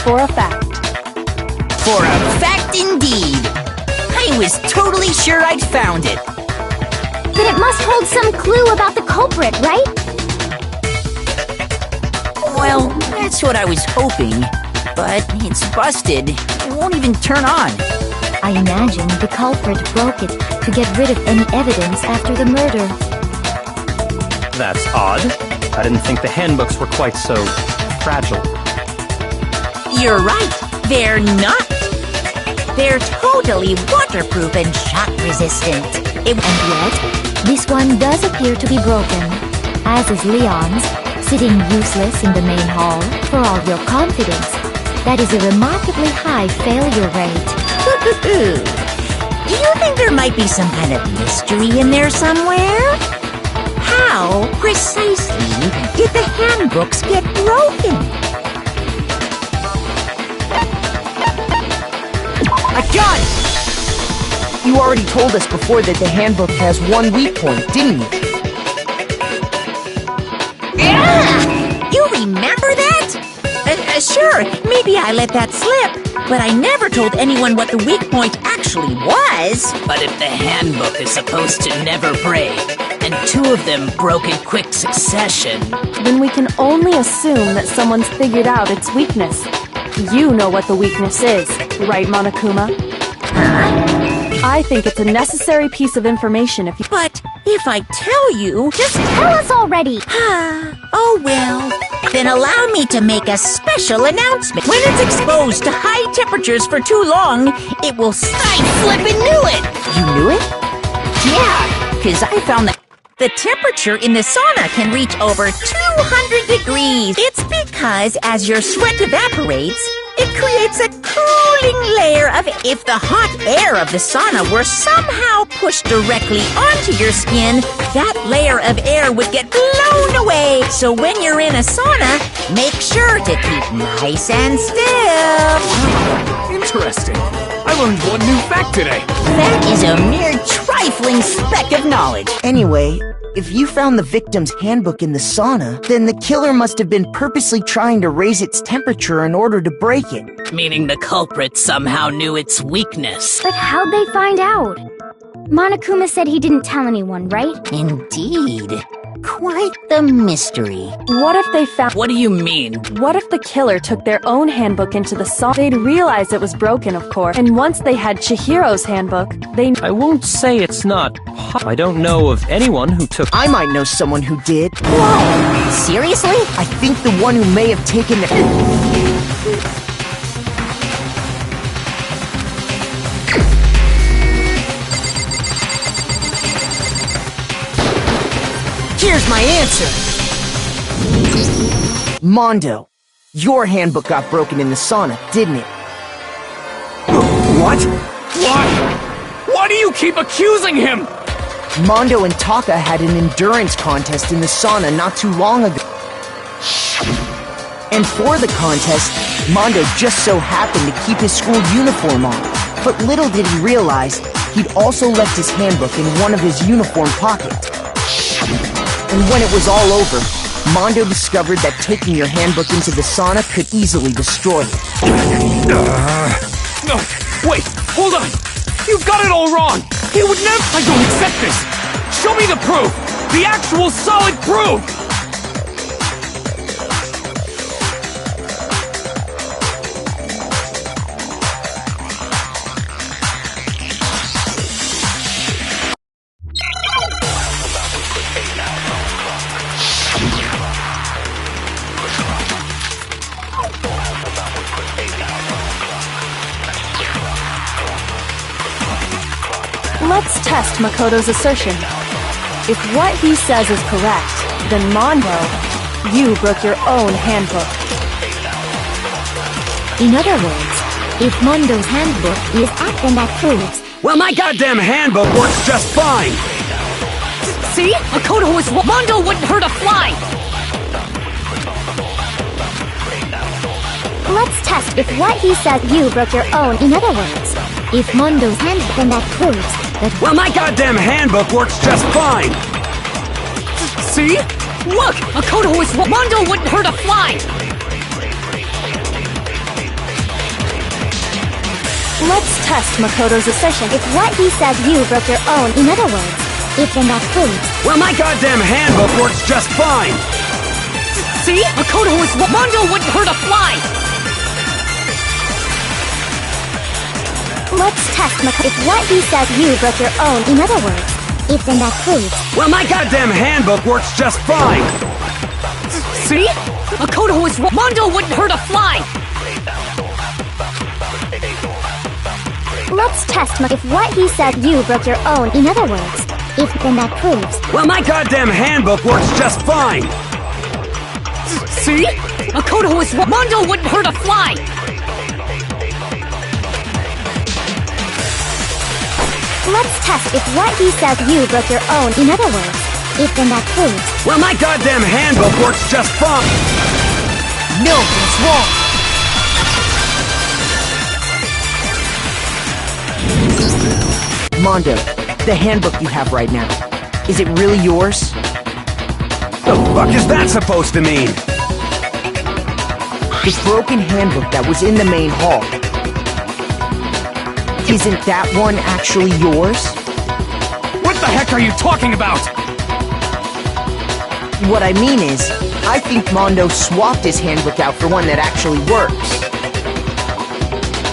For a fact. For a fact indeed. I was totally sure I'd found it. Then it must hold some clue about the culprit, right? Well, that's what I was hoping. But it's busted. It won't even turn on. I imagine the culprit broke it to get rid of any evidence after the murder. That's odd. I didn't think the handbooks were quite so fragile. You're right. They're not. They're totally waterproof and shock resistant. And yet, this one does appear to be broken, as is Leon's, sitting useless in the main hall. For all your confidence, that is a remarkably high failure rate. Do you think there might be some kind of mystery in there somewhere? How precisely did the handbooks get broken? I got it! You already told us before that the handbook has one weak point, didn't you? You remember that? Sure, maybe I let that slip, but I never told anyone what the weak point actually was. But if the handbook is supposed to never break, and two of them broke in quick succession, Then we can only assume that someone's figured out its weakness. You know what the weakness is, right, Monokuma? I think it's a necessary piece of information if you— But if I tell you... Just tell us already! Oh well. Then allow me to make a special announcement. When it's exposed to high temperatures for too long, it will... I flippin' knew it! You knew it? Yeah, because I found that the temperature in the sauna can reach over 200 degrees. It's because as your sweat evaporates, it creates a cooling layer of... If the hot air of the sauna were somehow pushed directly onto your skin, that layer of air would get blown away. So when you're in a sauna, make sure to keep nice and still. Interesting. I learned one new fact today. That is a mere trifling speck of knowledge. Anyway, if you found the victim's handbook in the sauna, then the killer must have been purposely trying to raise its temperature in order to break it. meaning the culprit somehow knew its weakness. But how'd they find out? Monokuma said he didn't tell anyone, right? Indeed. Quite the mystery. What if they found— What do you mean? What if the killer took their own handbook into the sauna? They'd realize it was broken, of course. And once they had Chihiro's handbook, they— I won't say it's not. I don't know of anyone who took— I might know someone who did. Whoa! Seriously? I think the one who may have taken the... Here's my answer! Mondo, your handbook got broken in the sauna, didn't it? What? Why? Why do you keep accusing him? Mondo and Taka had an endurance contest in the sauna not too long ago. And for the contest, Mondo just so happened to keep his school uniform on. But little did he realize, he'd also left his handbook in one of his uniform pockets. And when it was all over, Mondo discovered that taking your handbook into the sauna could easily destroy it. No, wait, hold on. You've got it all wrong. He would never... I don't accept this. Show me the proof. The actual solid proof. Let's test Makoto's assertion. If what he says is correct, then Mondo, you broke your own handbook. In other words, if Mondo's handbook is up, then that proves. Well, my goddamn handbook works just fine! See? Makoto was— Mondo wouldn't hurt a fly! Let's test if what he says you broke your own. In other words, if Mondo's handbook, then that proves that. Well, my goddamn handbook works just fine! See? Look! Makoto was— Mondo wouldn't hurt a fly! Let's test Makoto's assertion. If what he says you broke your own. In other words, if then that proves. Well, my goddamn handbook works just fine! See? Makoto was— Mondo wouldn't hurt a fly! Let's test if what he says you broke your own. In other words, if then that proves. Well, my goddamn handbook works just fine! See? Makoto was— Mondo wouldn't hurt a fly! Let's test if what he said you broke your own. In other words, if then that proves. Well, my goddamn handbook works just fine! See? Makoto was— Mondo wouldn't hurt a fly! Let's test if what he says you broke your own. In other words, if then that proves. Well, my goddamn handbook works just fine. No, that's wrong. Mondo, the handbook you have right now, is it really yours? The fuck is that supposed to mean? The broken handbook that was in the main hall. Isn't that one actually yours? What the heck are you talking about? What I mean is, I think Mondo swapped his handbook out for one that actually works.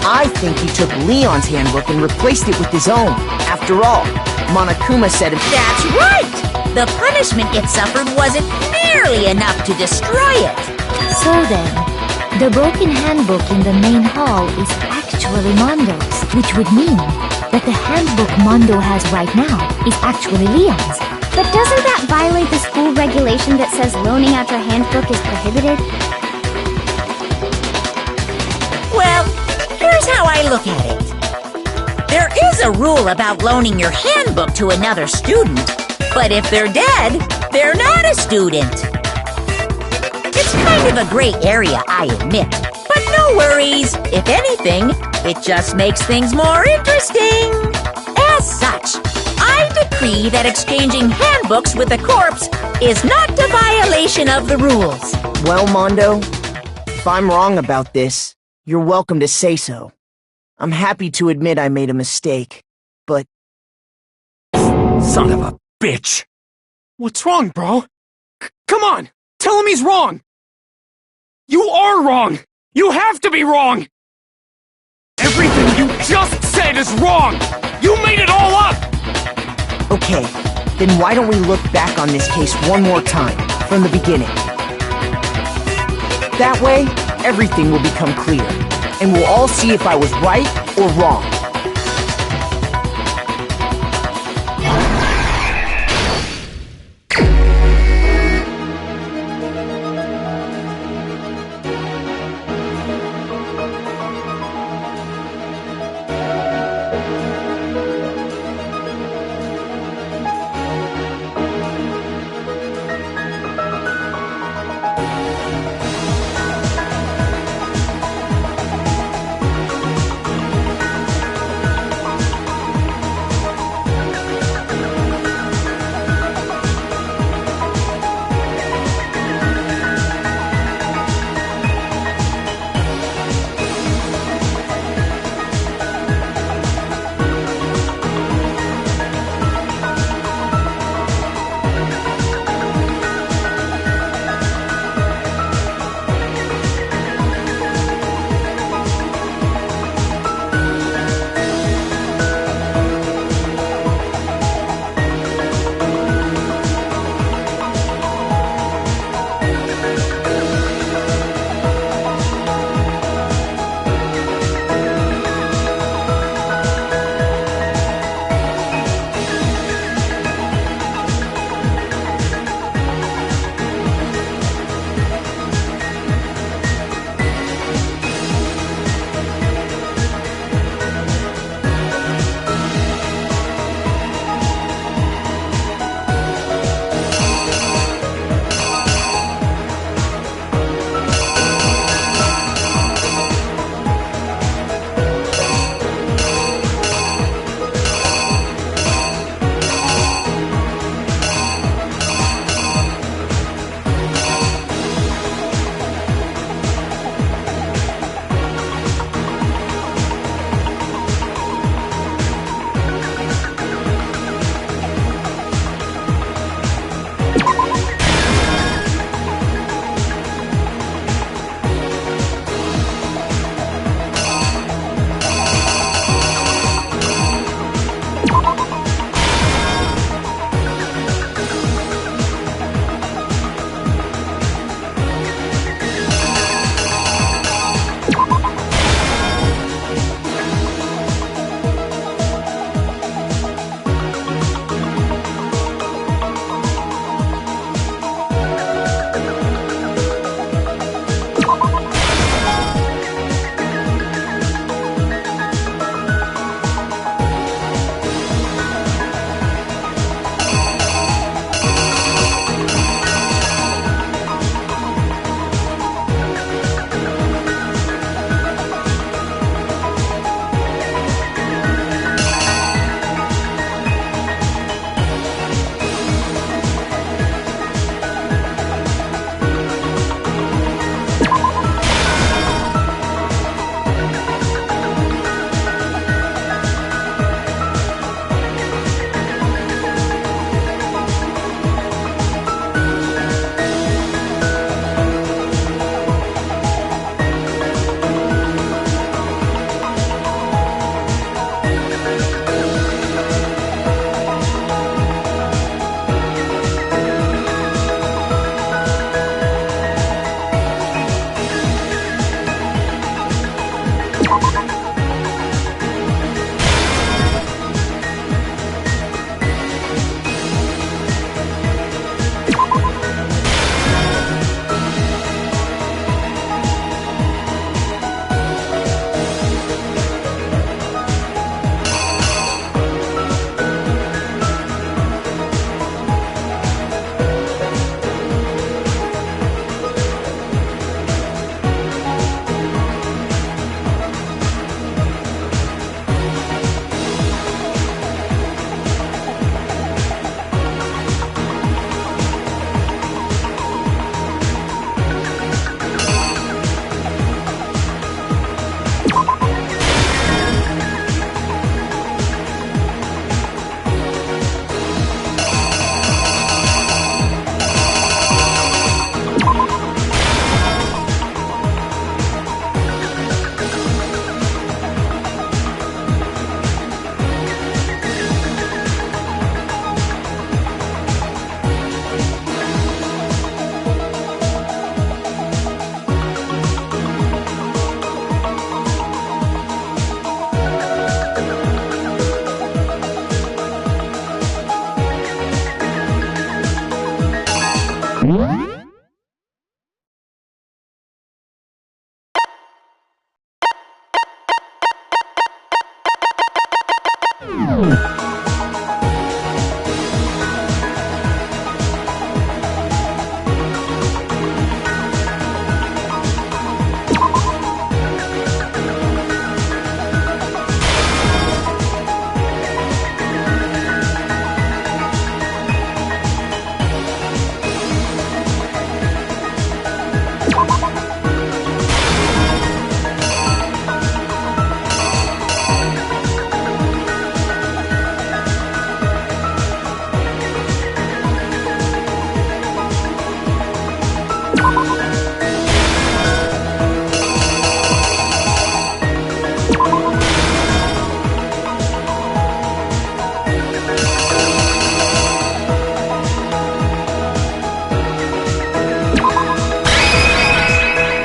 I think he took Leon's handbook and replaced it with his own. After all, Monokuma said if That's right! The punishment it suffered wasn't nearly enough to destroy it. So then, the broken handbook in the main hall is actually Mondo's, which would mean that the handbook Mondo has right now is actually Leon's. But doesn't that violate the school regulation that says loaning out your handbook is prohibited? Well, here's how I look at it. There is a rule about loaning your handbook to another student, but if they're dead, they're not a student. It's kind of a gray area, I admit, but no worries. If anything, it just makes things more interesting. As such, I decree that exchanging handbooks with a corpse is not a violation of the rules. Well, Mondo, if I'm wrong about this, you're welcome to say so. I'm happy to admit I made a mistake, but... Son of a bitch! What's wrong, bro? Come on! Tell him he's wrong! You are wrong! You have to be wrong! Everything you just said is wrong! You made it all up! Okay, then why don't we look back on this case one more time, from the beginning? That way, everything will become clear, and we'll all see if I was right or wrong.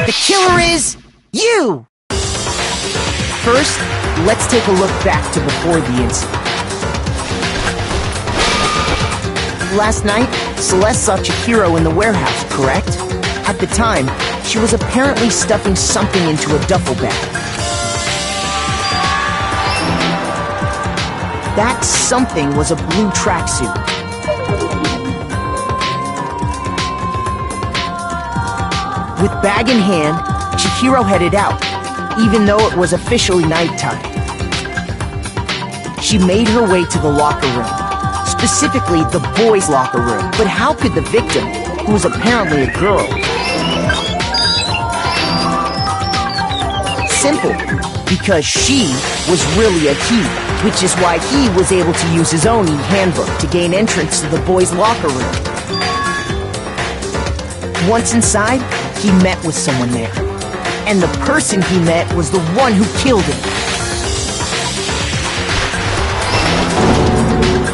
The killer is you! First, let's take a look back to before the incident. Last night, Celeste saw Chihiro in the warehouse, correct? At the time, she was apparently stuffing something into a duffel bag. That something was a blue tracksuit. With bag in hand, Chihiro headed out, even though it was officially nighttime. She made her way to the locker room, specifically the boys' locker room. But how could the victim, who was apparently a girl... Simple, because she was really a he, which is why he was able to use his own e-handbook to gain entrance to the boys' locker room. Once inside, he met with someone there. And the person he met was the one who killed him.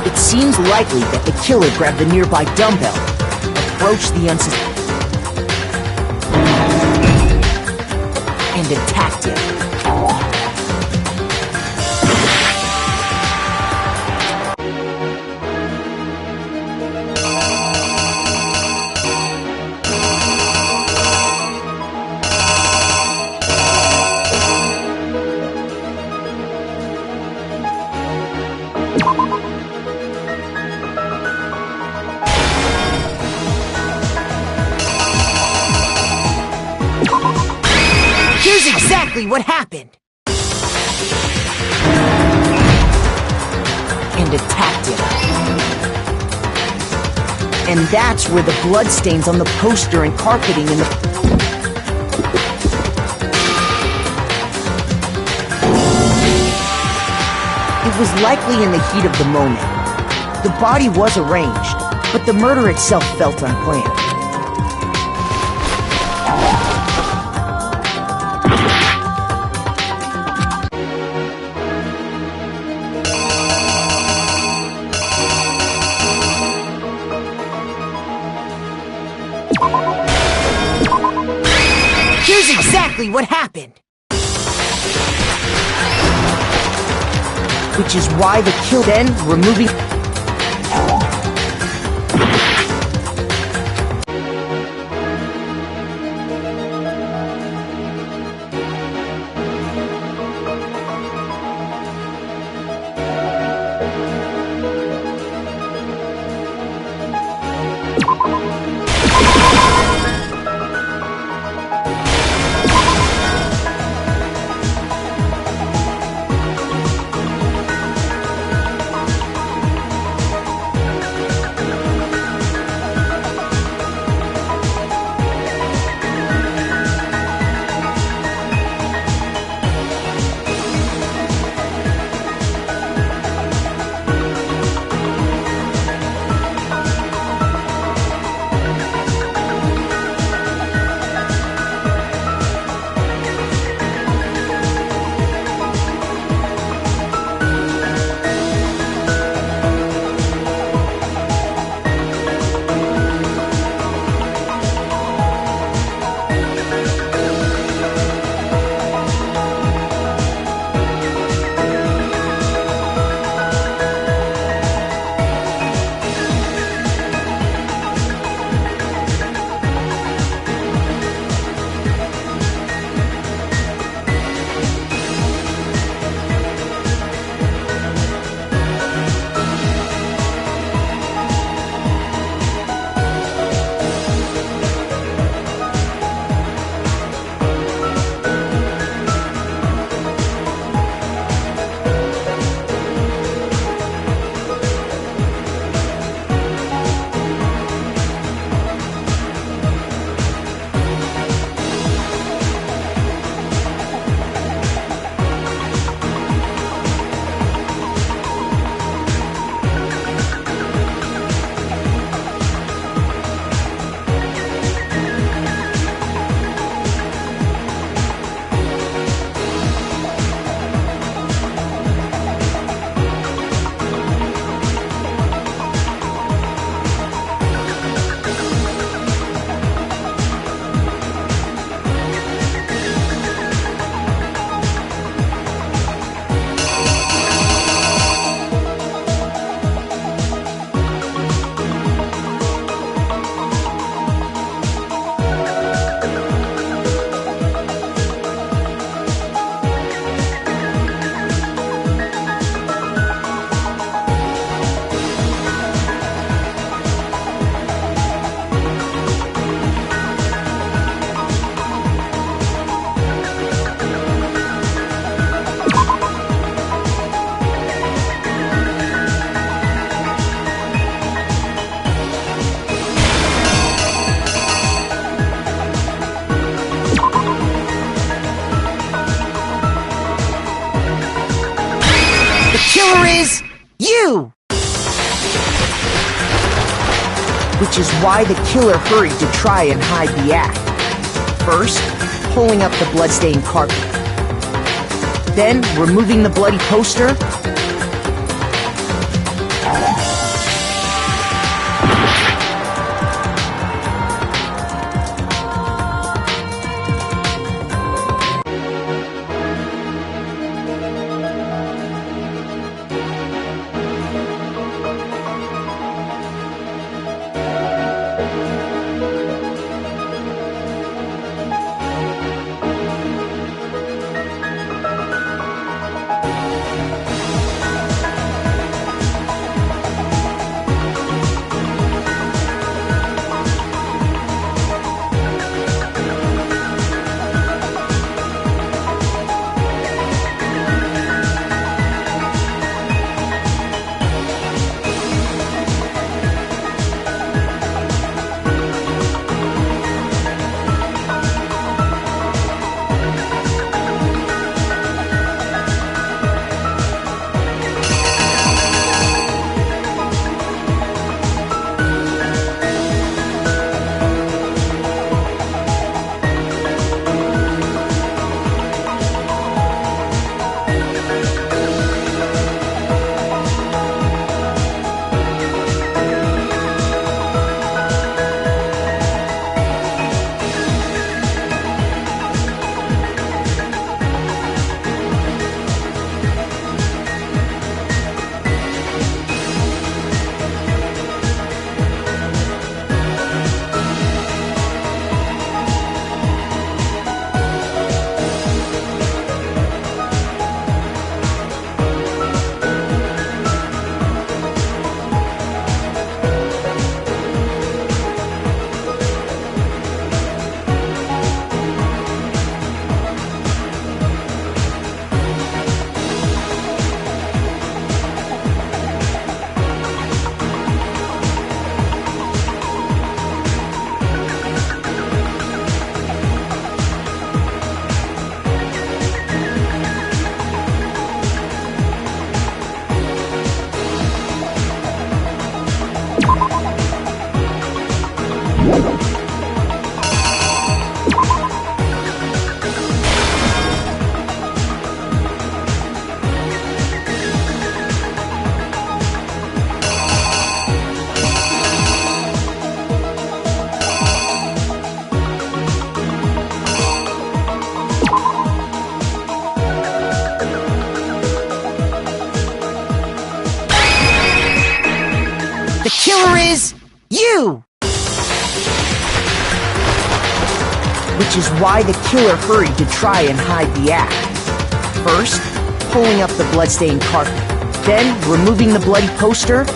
It seems likely that the killer grabbed the nearby dumbbell, approached the unsuspecting, and attacked him. Here's exactly what happened. And attacked him. And that's where the bloodstains on the poster and carpeting in the... It was likely in the heat of the moment. The body was arranged, but the murder itself felt unplanned. Here's exactly what happened. Which is why the kill then removing... killer is you! Which is why the killer hurried to try and hide the act. First, pulling up the bloodstained carpet. Then, removing the bloody poster. The killer is you! Which is why the killer hurried to try and hide the act. First, pulling up the bloodstained carpet. Then, removing the bloody poster.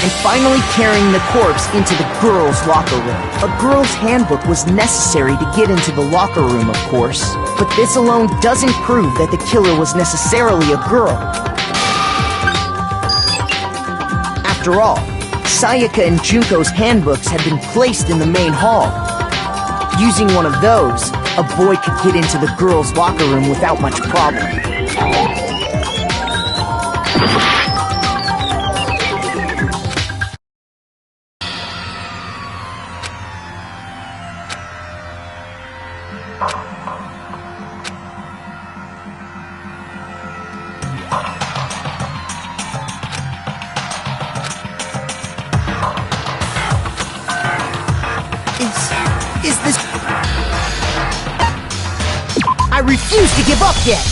And finally carrying the corpse into the girls' locker room. A girl's handbook was necessary to get into the locker room, of course. But this alone doesn't prove that the killer was necessarily a girl. After all, Sayaka and Junko's handbooks had been placed in the main hall. Using one of those, a boy could get into the girls' locker room without much problem. Is this... I refuse to give up yet!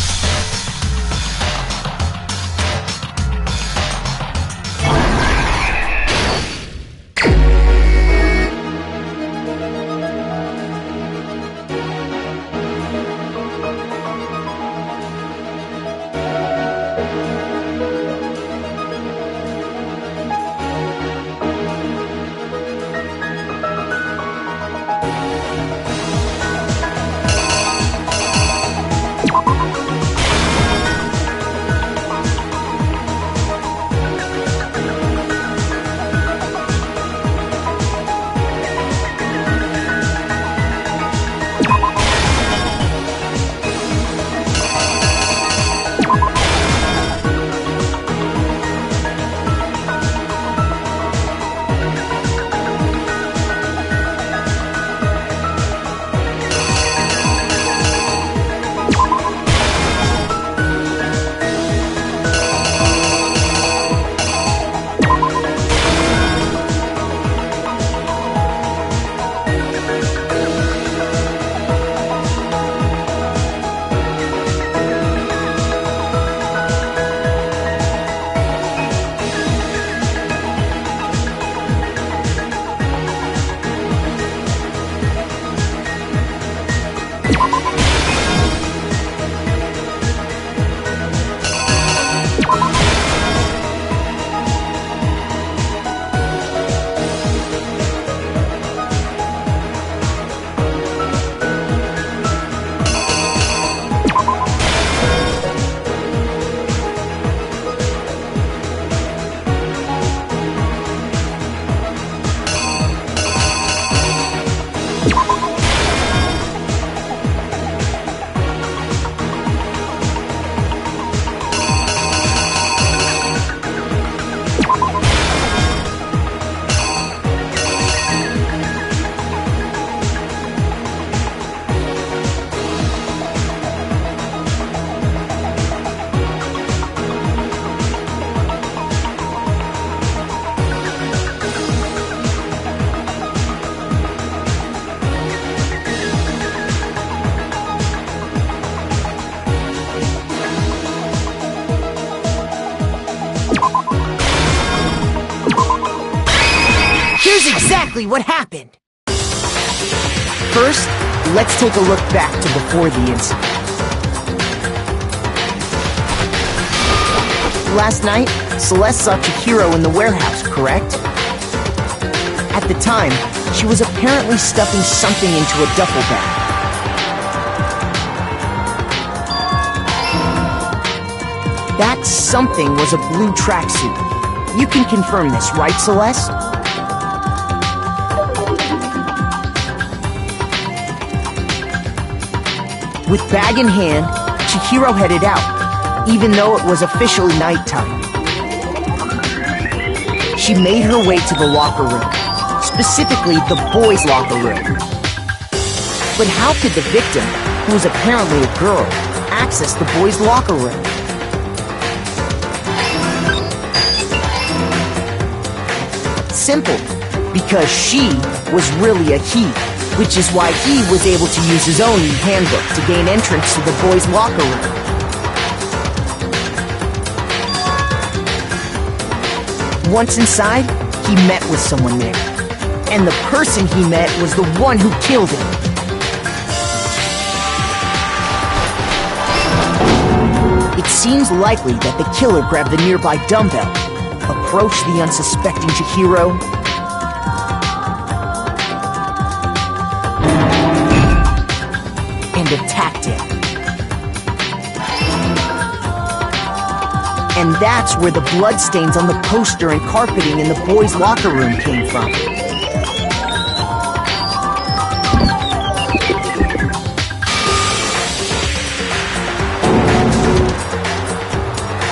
exactly what happened. First, let's take a look back to before the incident. Last night, Celeste saw Chihiro in the warehouse, correct? At the time, she was apparently stuffing something into a duffel bag. That something was a blue tracksuit. You can confirm this, right, Celeste? With bag in hand, Chihiro headed out, even though it was officially nighttime. She made her way to the locker room, specifically the boys' locker room. But how could the victim, who was apparently a girl, access the boys' locker room? Simple, because she was really a he, which is why he was able to use his own handbook to gain entrance to the boys' locker room. Once inside, he met with someone there, and the person he met was the one who killed him. It seems likely that the killer grabbed the nearby dumbbell, approached the unsuspecting Chihiro, and attacked him. And that's where the bloodstains on the poster and carpeting in the boys' locker room came from.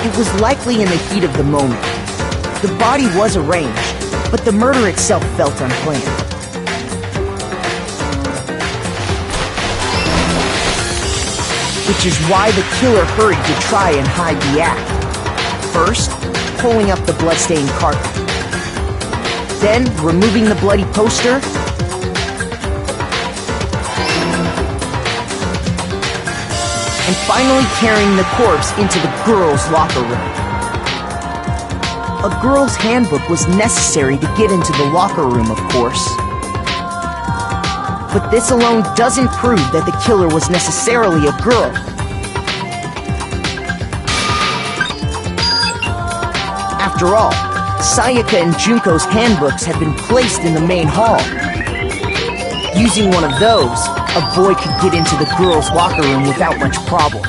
It was likely in the heat of the moment. The body was arranged, but the murder itself felt unplanned. Which is why the killer hurried to try and hide the act. First, pulling up the bloodstained carpet. Then, removing the bloody poster. And finally carrying the corpse into the girls' locker room. A girl's handbook was necessary to get into the locker room, of course. But this alone doesn't prove that the killer was necessarily a girl. After all, Sayaka and Junko's handbooks had been placed in the main hall. Using one of those, a boy could get into the girls' locker room without much problem.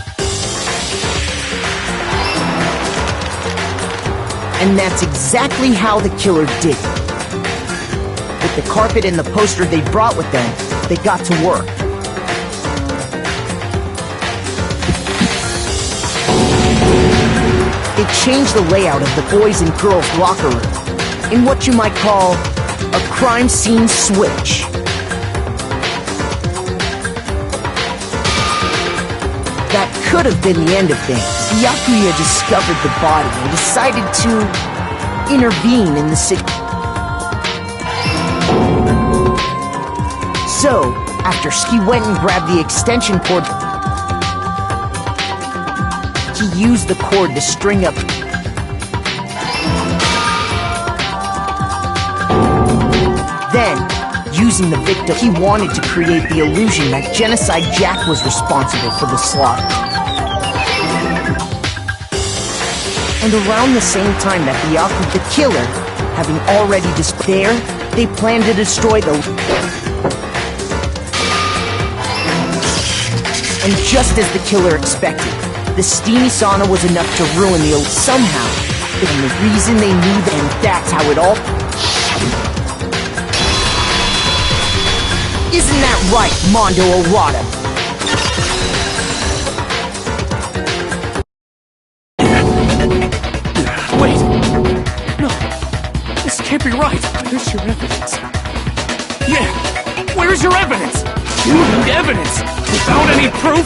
And that's exactly how the killer did it. With the carpet and the poster they brought with them, they got to work. They changed the layout of the boys' and girls' locker room in what you might call a crime scene switch. That could have been the end of things. Byakuya discovered the body and decided to intervene in the situation. So, after he went and grabbed the extension cord, he used the cord to string up. Then, using the victim, he wanted to create the illusion that Genocide Jack was responsible for the slaughter. And around the same time that the killer, having already there, they planned to destroy the... And just as the killer expected, the steamy sauna was enough to ruin the somehow. And the reason they knew that, and that's how it all... Isn't that right, Mondo Orada? Wait! No, this can't be right. Where's your evidence? Yeah, where's your evidence? You need evidence! Without any proof?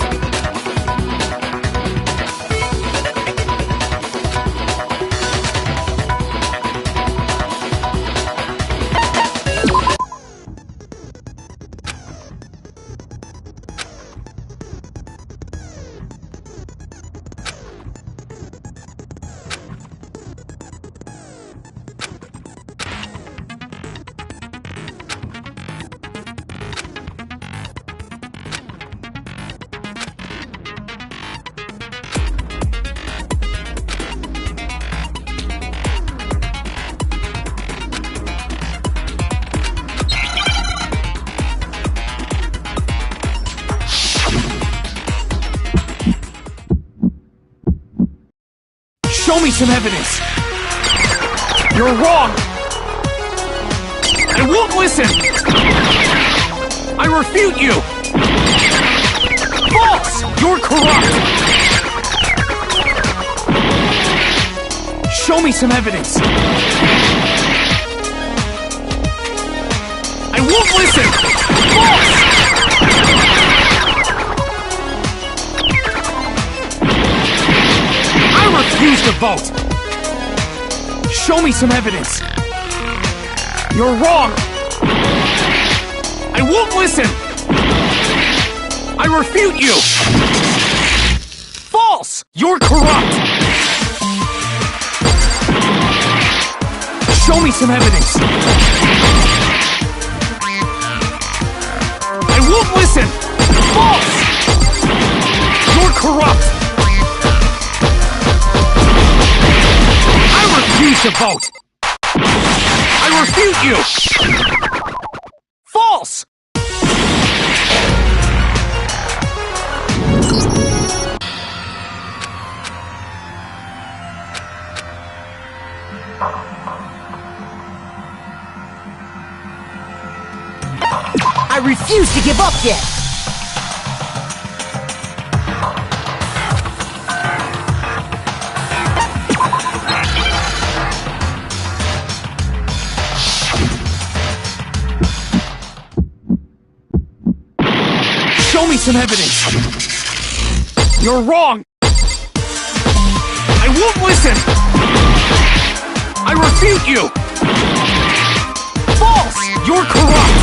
Show me some evidence. You're wrong. I won't listen. I refute you. False. You're corrupt. Show me some evidence. I won't listen. False. I refuse to vote. Show me some evidence. You're wrong. I won't listen. I refute you. False. You're corrupt. Show me some evidence. I won't listen. False. You're corrupt. I refuse to vote. I refute you! False! I refuse to give up yet! Show me some evidence! You're wrong! I won't listen! I refute you! False! You're corrupt!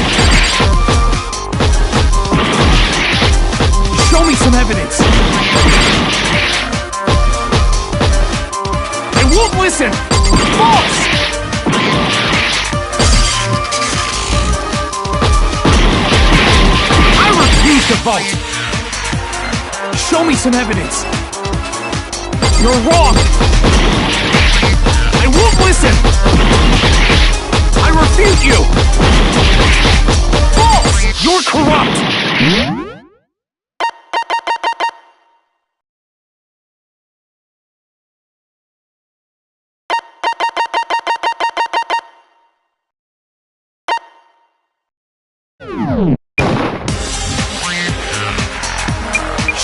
Show me some evidence! I won't listen! False! To vote. Show me some evidence. You're wrong. I won't listen. I refute you. False. You're corrupt.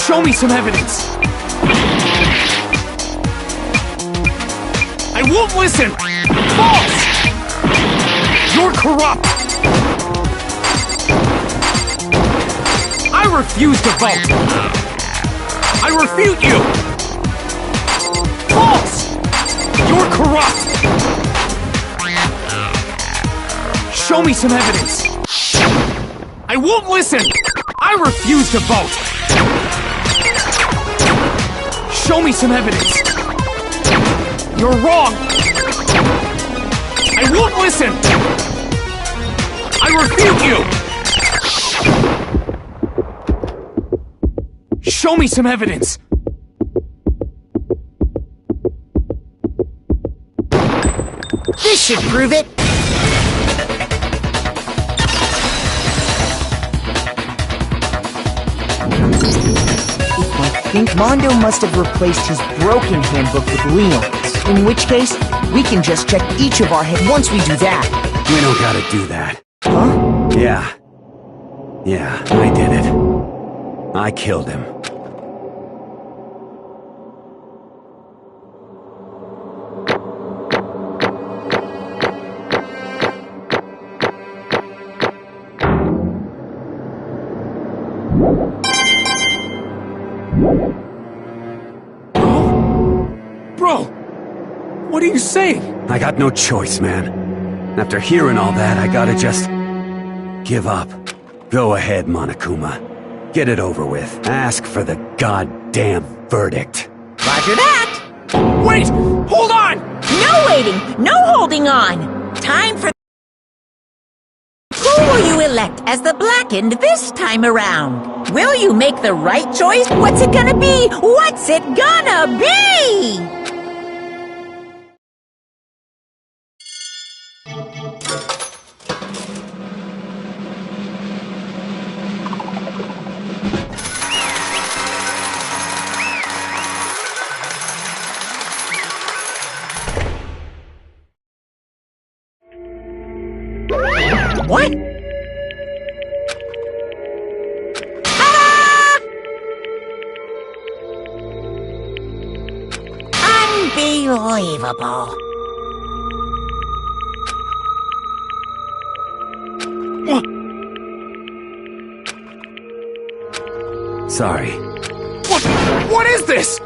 Show me some evidence! I won't listen! False! You're corrupt! I refuse to vote! I refute you! False! You're corrupt! Show me some evidence! I won't listen! I refuse to vote! Show me some evidence! You're wrong! I won't listen! I refute you! Show me some evidence! This should prove it! I think Mondo must have replaced his broken handbook with Leon's. In which case, we can just check each of our heads once we do that. We don't gotta do that. Huh? Yeah. Yeah, I did it. I killed him. Bro! What are you saying? I got no choice, man. After hearing all that, I gotta just... give up. Go ahead, Monokuma. Get it over with. Ask for the goddamn verdict. Roger that! Wait! Hold on! No waiting! No holding on! Time for... Who will you elect as the Blackened this time around? Will you make the right choice? What's it gonna be? What's it gonna be? What? Unbelievable. Sorry. What is this?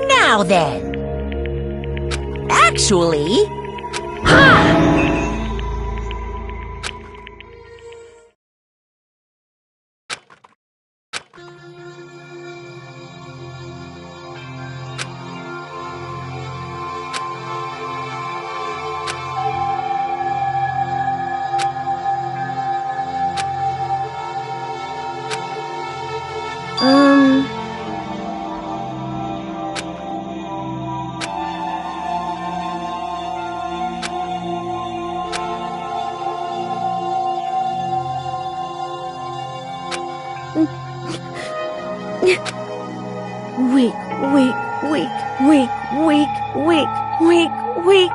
Now then. Actually... Ha! Weak.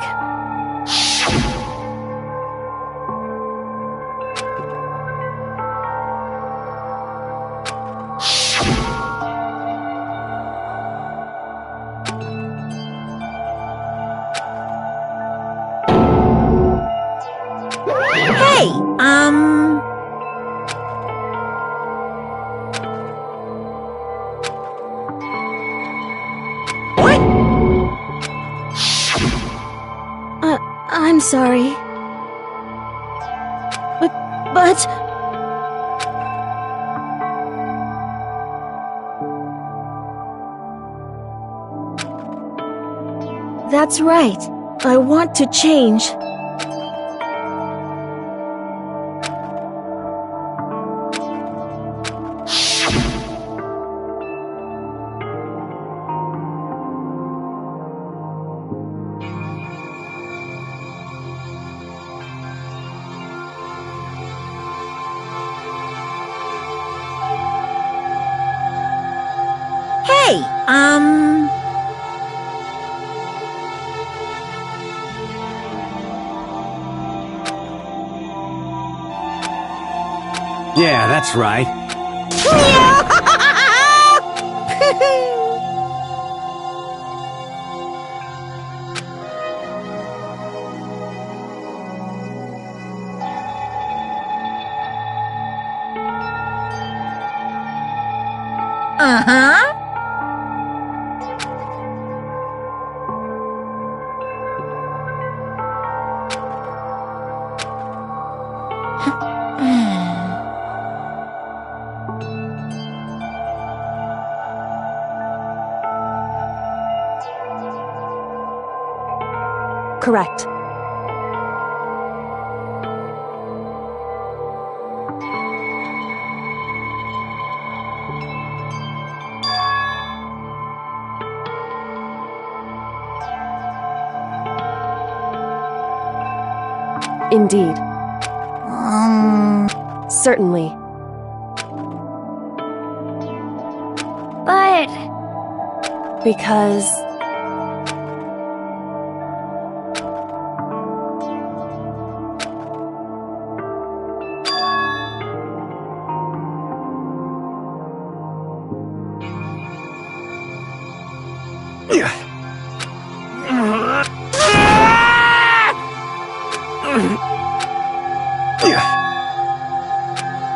Hey, What? I'm sorry. But... That's right. I want to change. Hey, Yeah, that's right. Uh-huh. Correct. Indeed. Certainly. But... Because...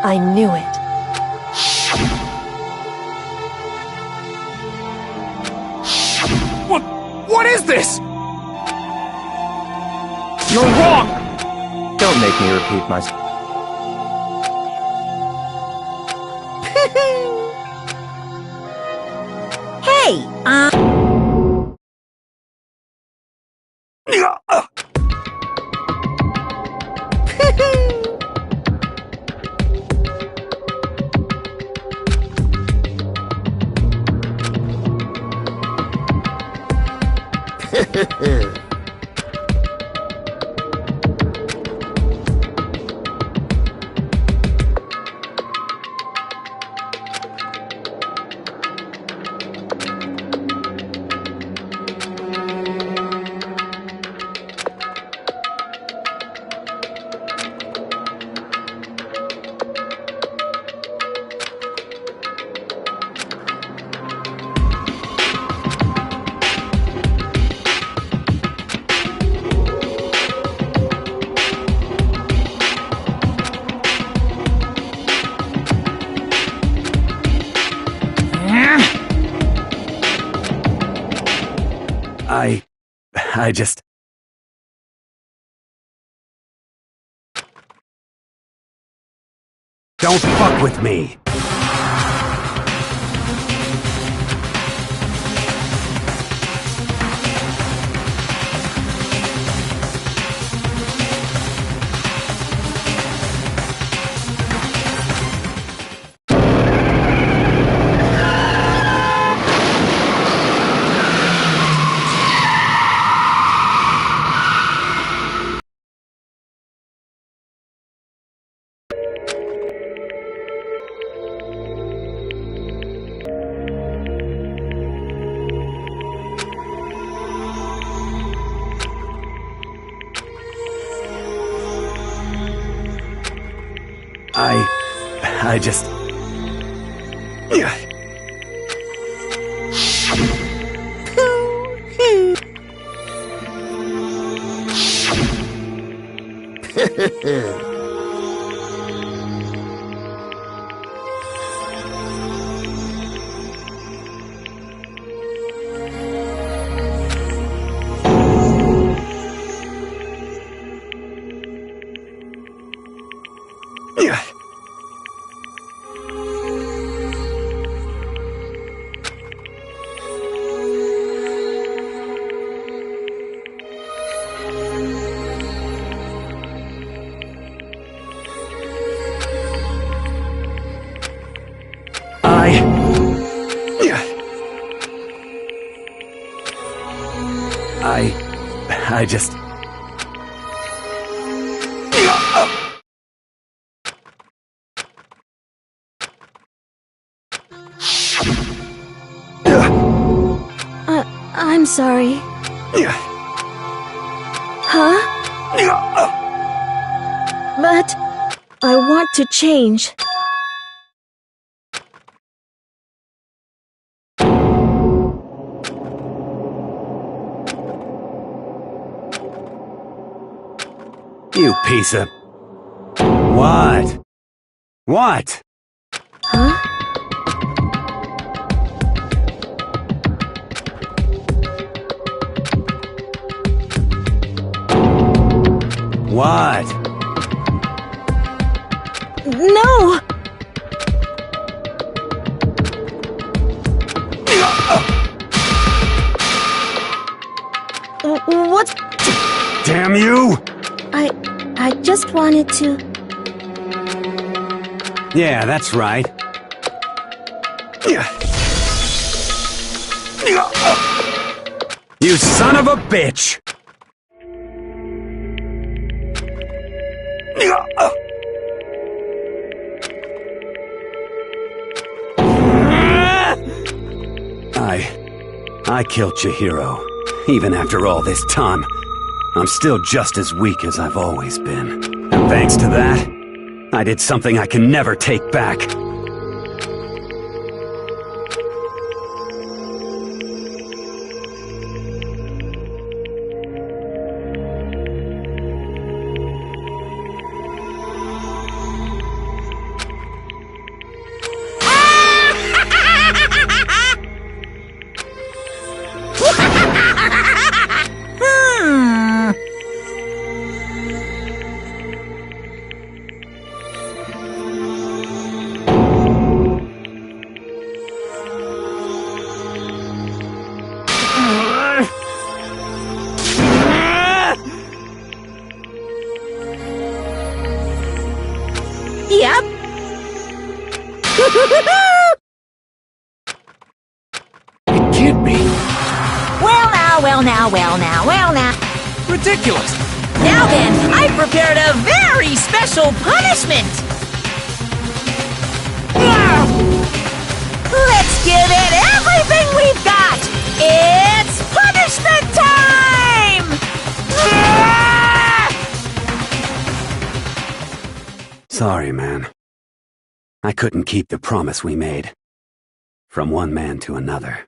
I knew it. What is this? You're wrong! Don't make me repeat myself. Hey, I just... Don't fuck with me! I just... I just... I'm sorry. Huh? But I want to change. You piece of... What? What? Huh? What? No! What? Damn you! I just wanted to... Yeah, that's right. You son of a bitch! I killed Chihiro. Even after all this time, I'm still just as weak as I've always been. And thanks to that, I did something I can never take back. Yep. It can't be. Well now. Ridiculous. Now then, I prepared a very special punishment. Let's give it everything we've got. It's punishment time! Sorry, man. I couldn't keep the promise we made. From one man to another.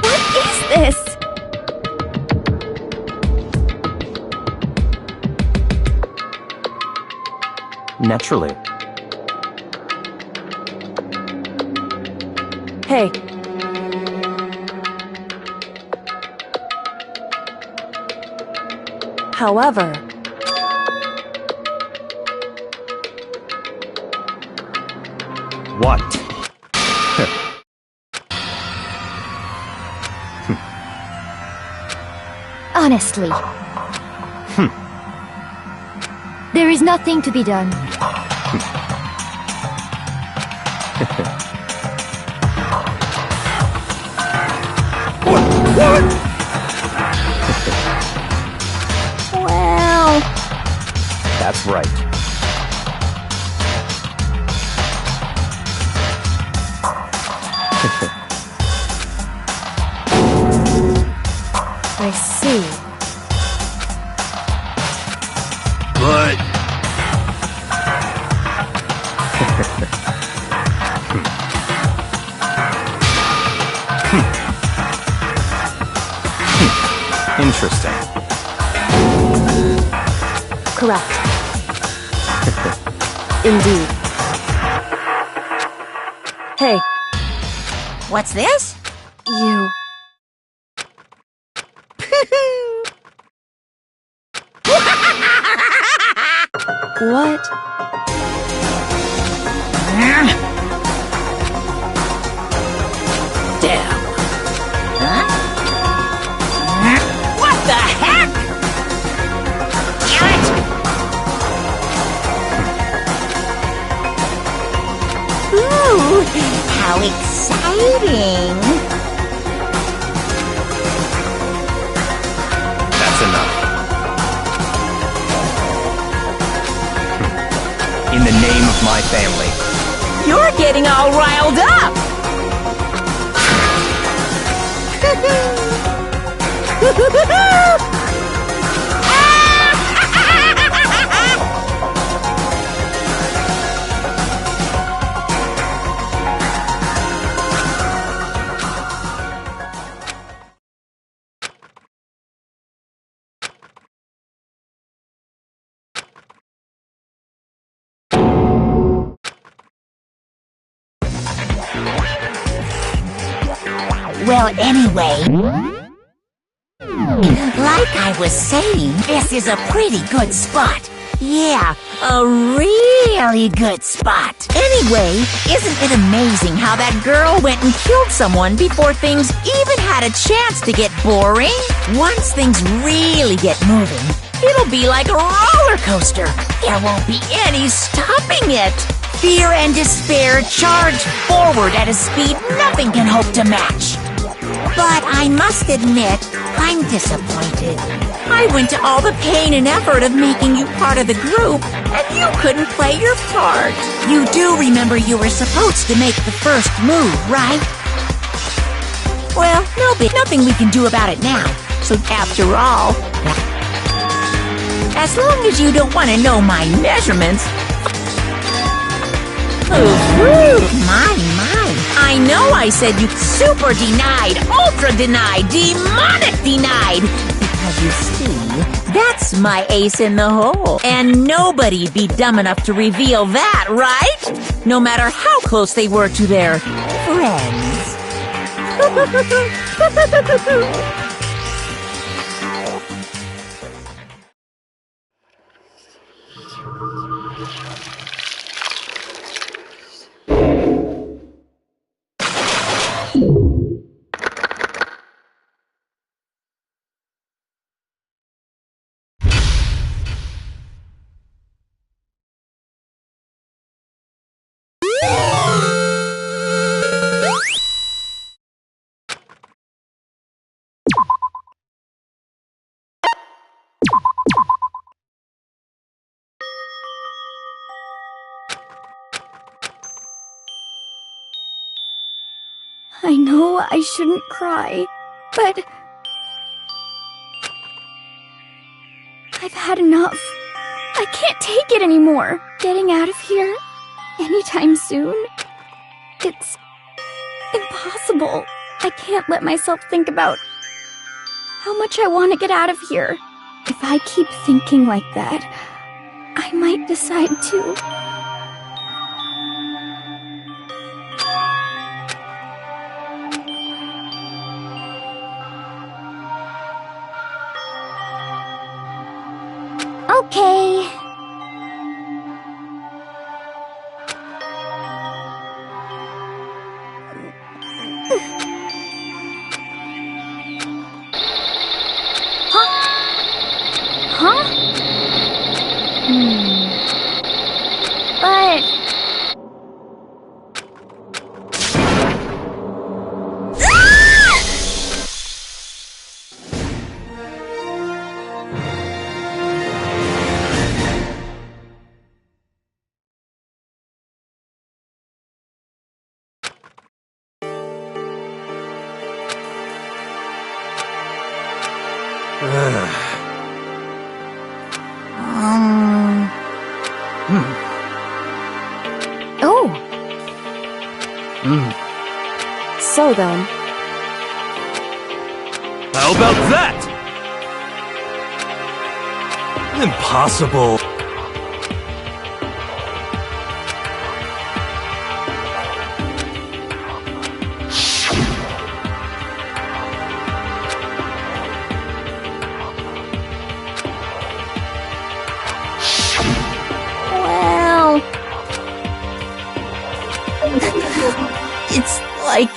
What is this? Naturally. Hey. However, What? Honestly. There is nothing to be done. Well, That's right. I see. But Interesting. Correct. Indeed. Hey, What's this? you. What? Damn. Huh? What the heck? Damn it! Ooh, how exciting! That's enough. In the name of my family. You're getting all riled up! Well, anyway, like I was saying, this is a pretty good spot. Yeah, a really good spot. Anyway, isn't it amazing how that girl went and killed someone before things even had a chance to get boring? Once things really get moving, it'll be like a roller coaster. There won't be any stopping it. Fear and despair charge forward at a speed nothing can hope to match. But I must admit, I'm disappointed. I went to all the pain and effort of making you part of the group, and you couldn't play your part. You do remember you were supposed to make the first move, right? Well, nothing we can do about it now. So after all, as long as you don't want to know my measurements. My. I know I said you super denied, ultra denied, demonic denied. Because you see, that's my ace in the hole. And nobody'd be dumb enough to reveal that, right? No matter how close they were to their friends. I know I shouldn't cry, but I've had enough. I can't take it anymore. Getting out of here anytime soon? It's impossible. I can't let myself think about how much I want to get out of here. If I keep thinking like that, I might decide to. Okay. Huh? But... Oh, So then, How about that? Impossible. well... It's like...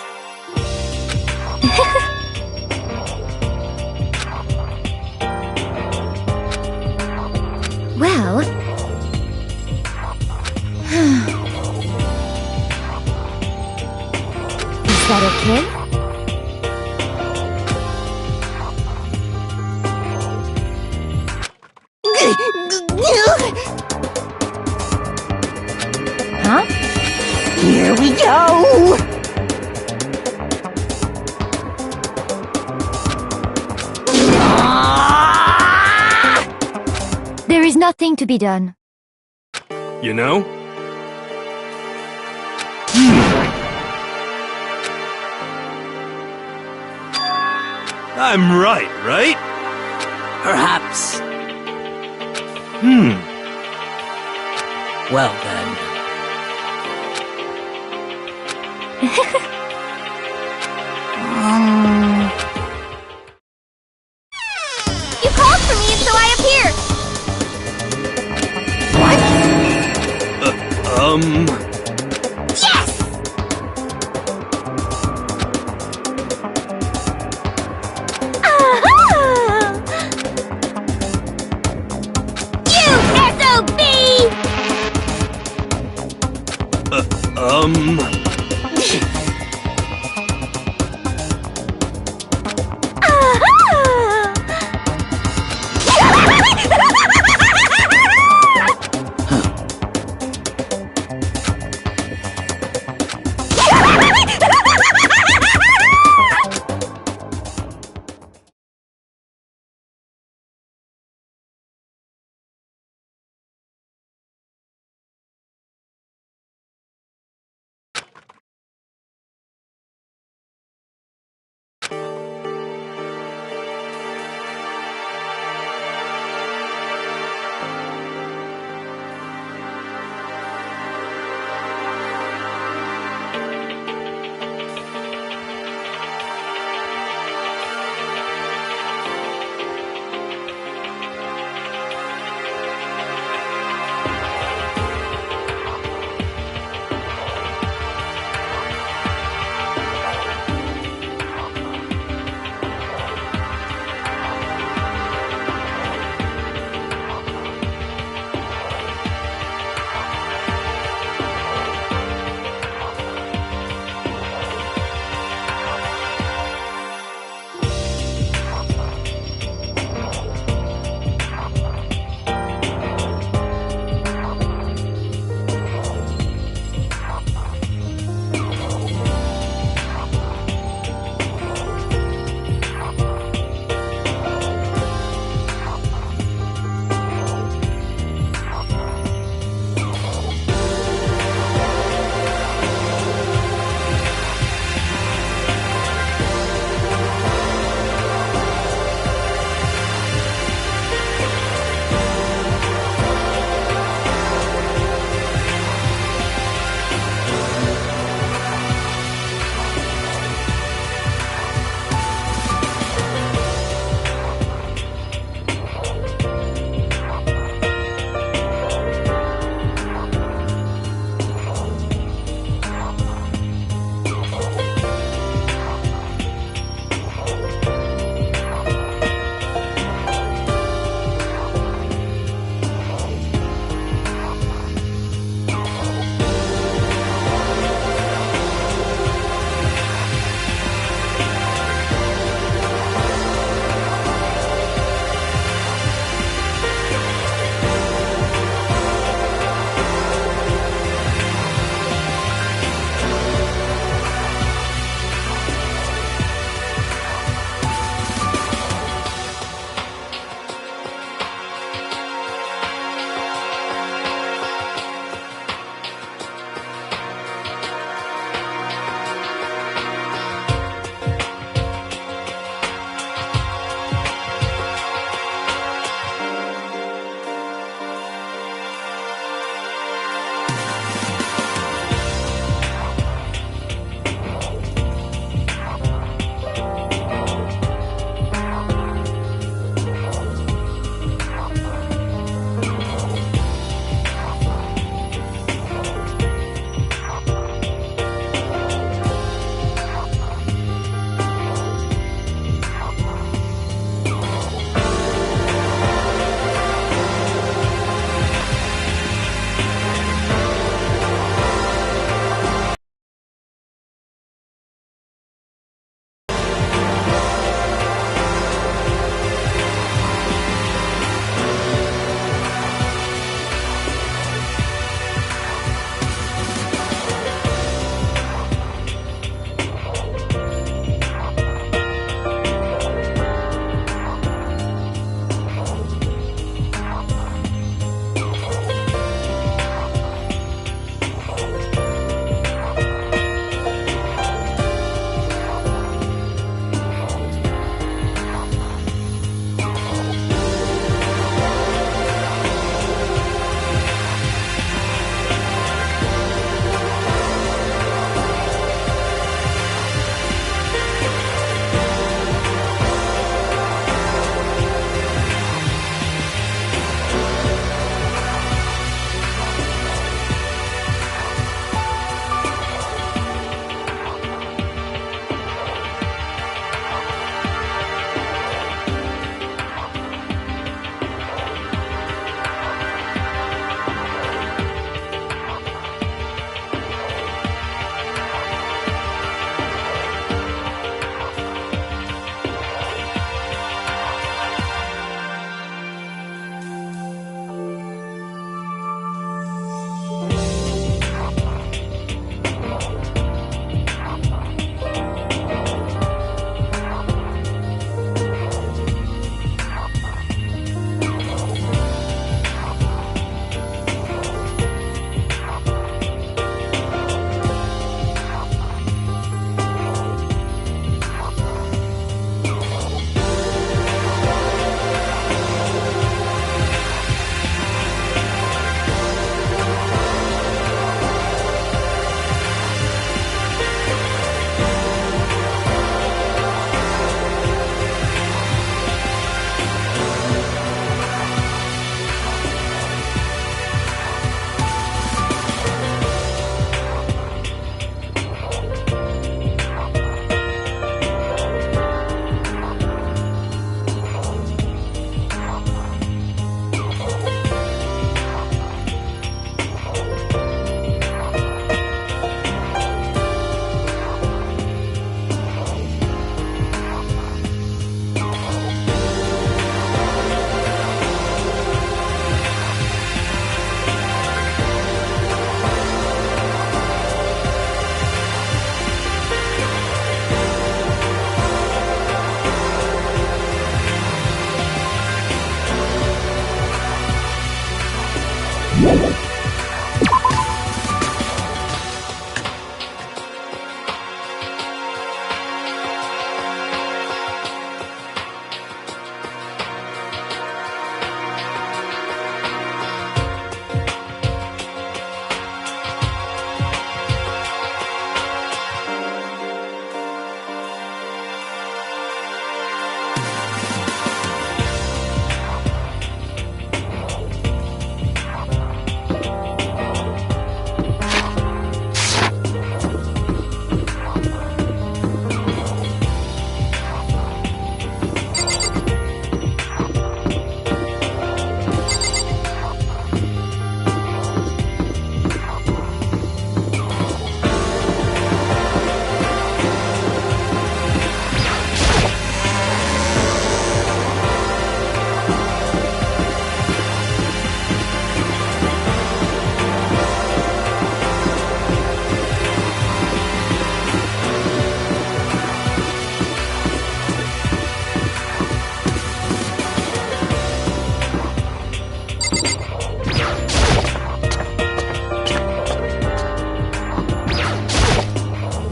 Well... Is that okay? Huh? Here we go! There is nothing to be done. You know? I'm right? Perhaps. Well then. You called for me and so I appeared! Yes! Aha! You SOB!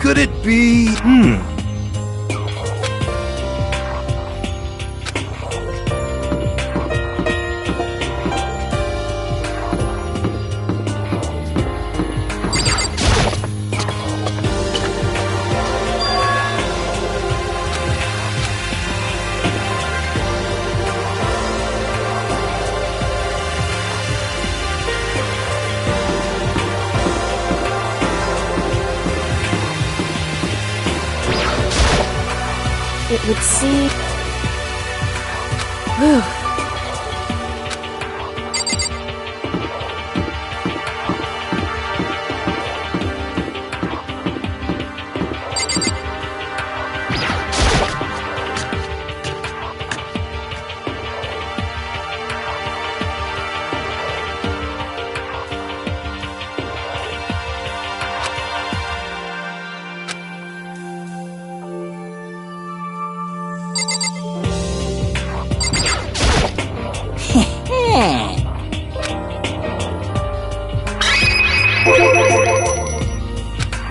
Could it be... It would seem... Whew.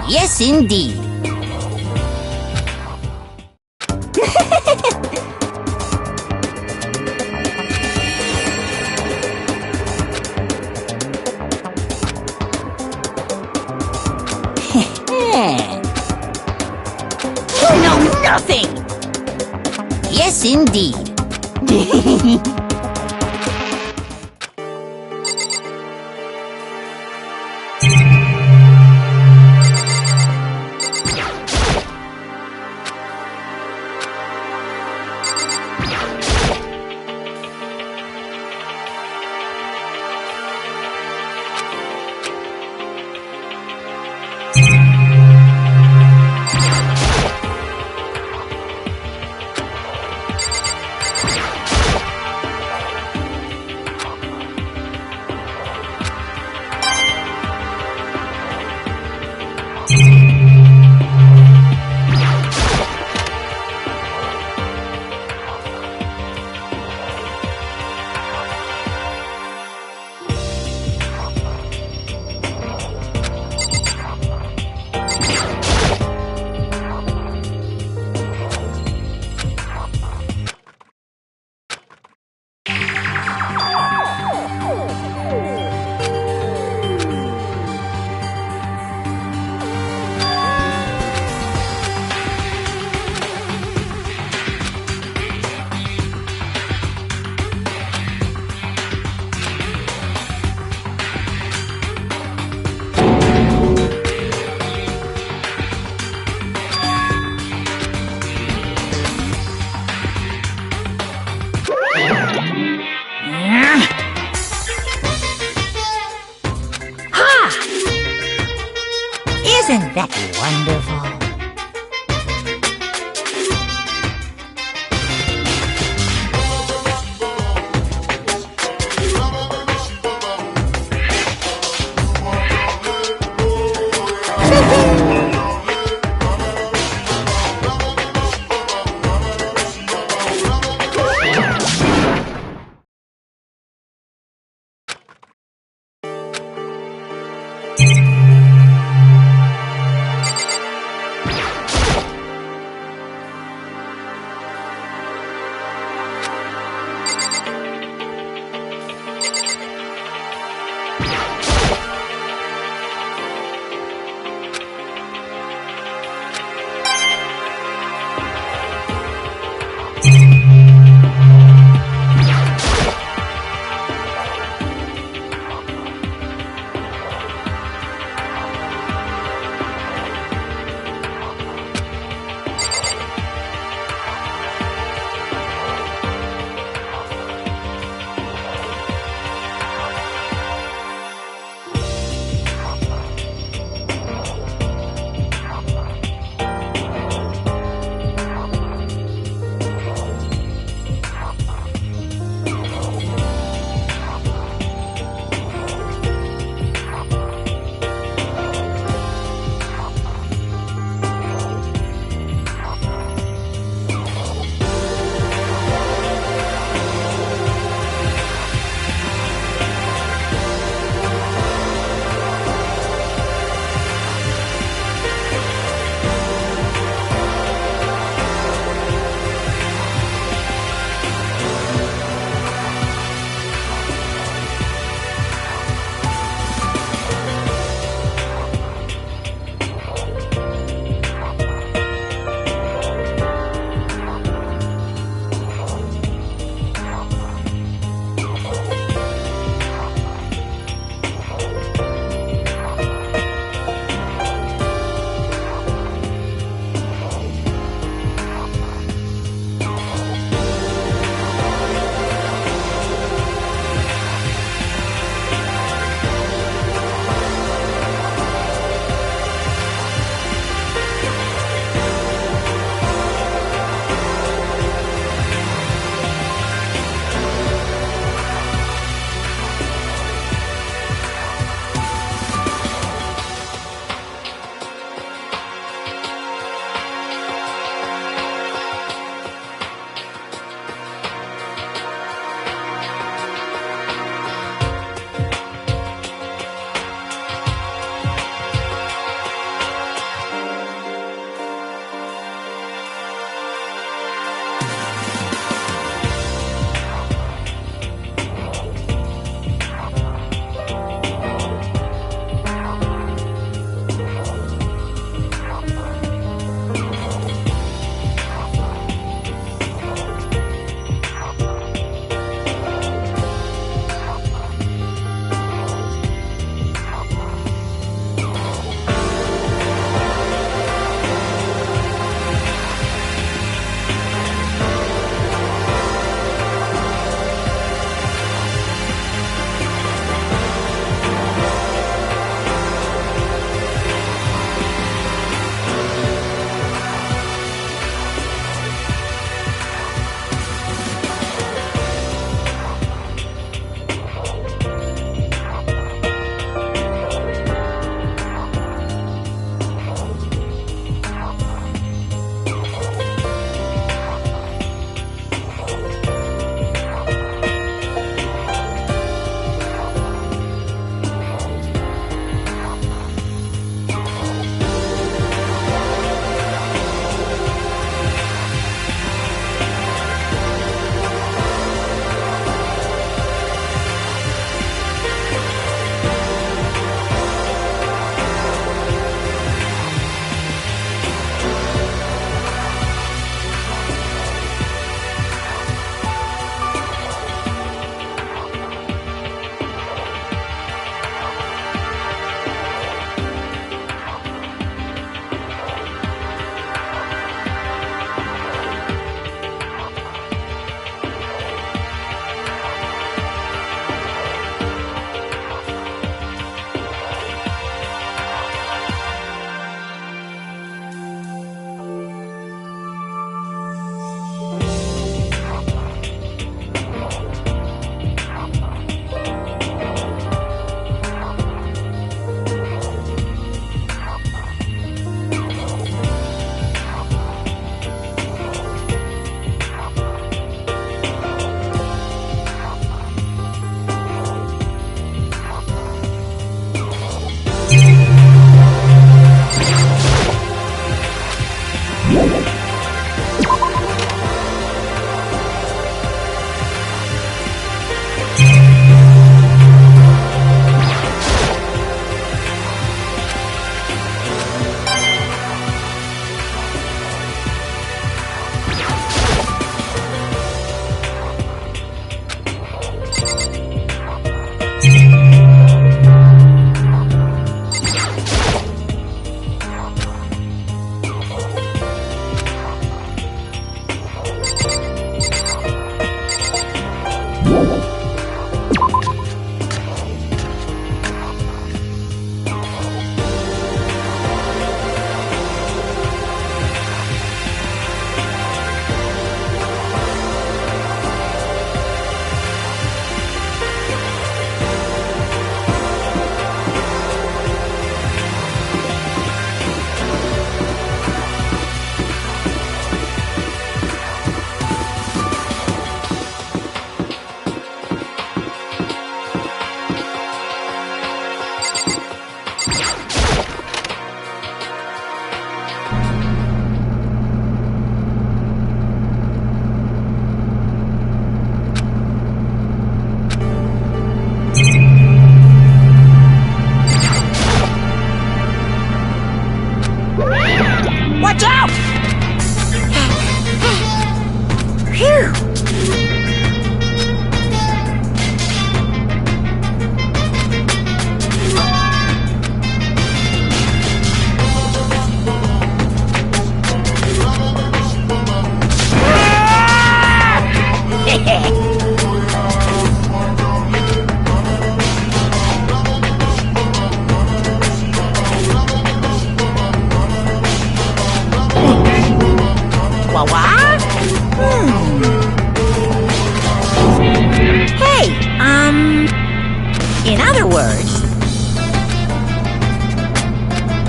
Yes, indeed. You know nothing! Yes, indeed. Isn't that wonderful?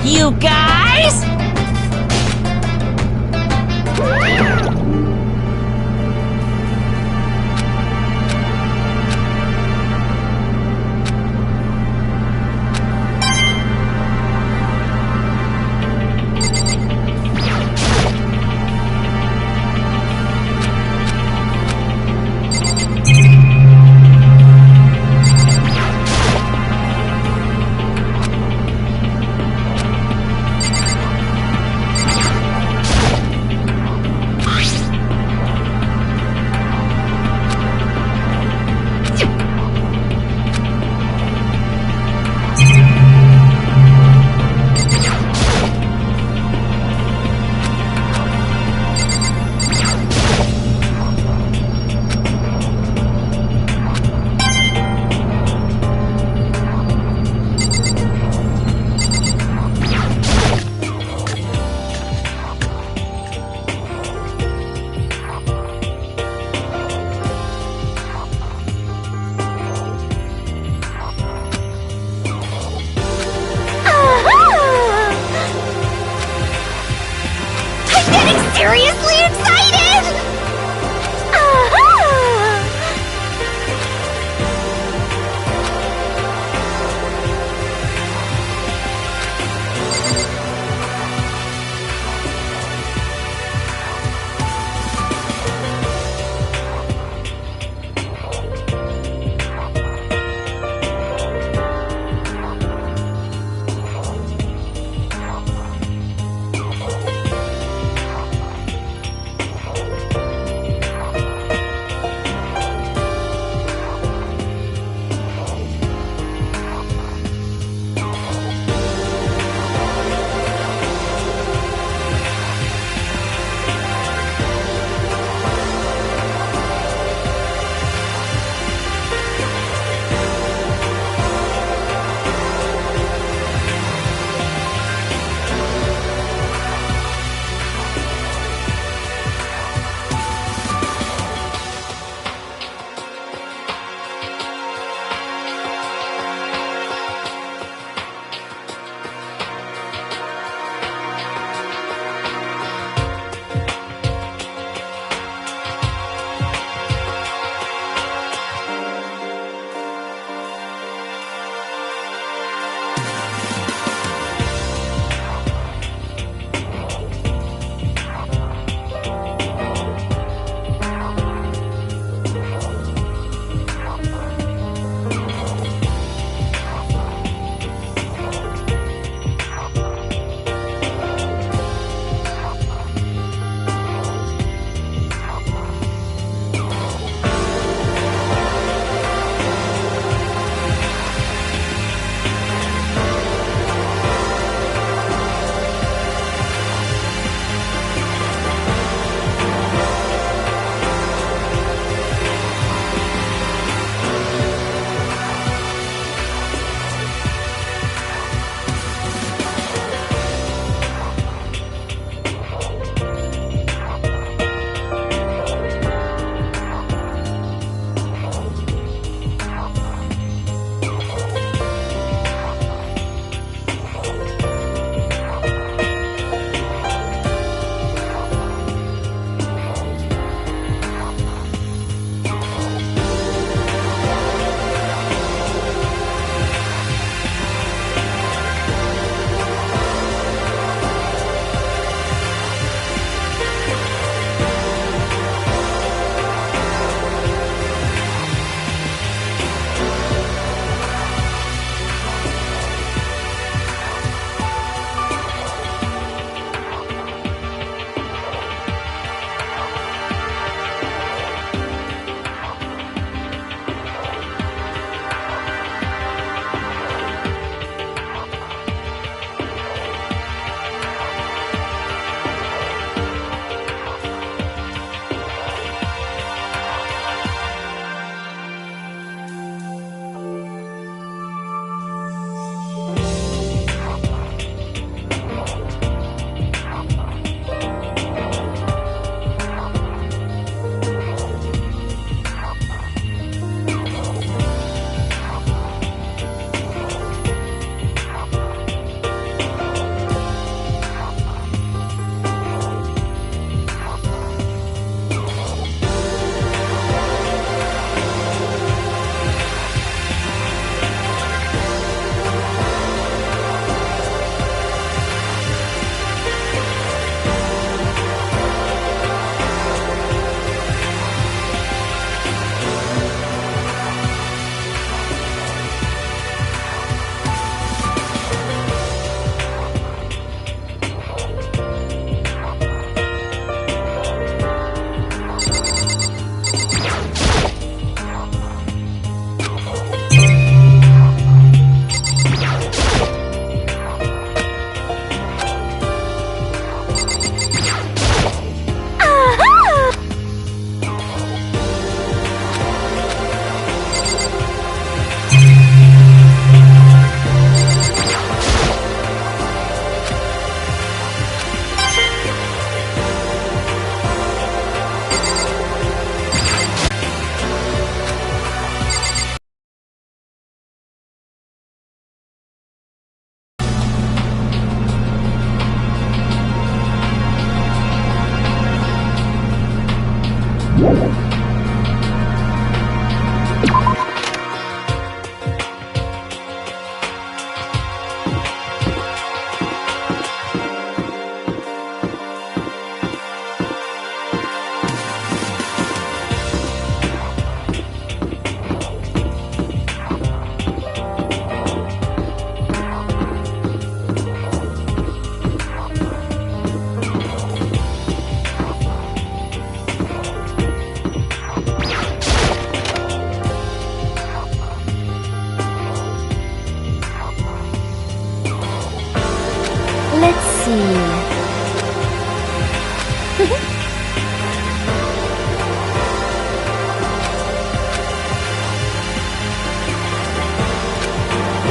you guys! Seriously excited! Aha!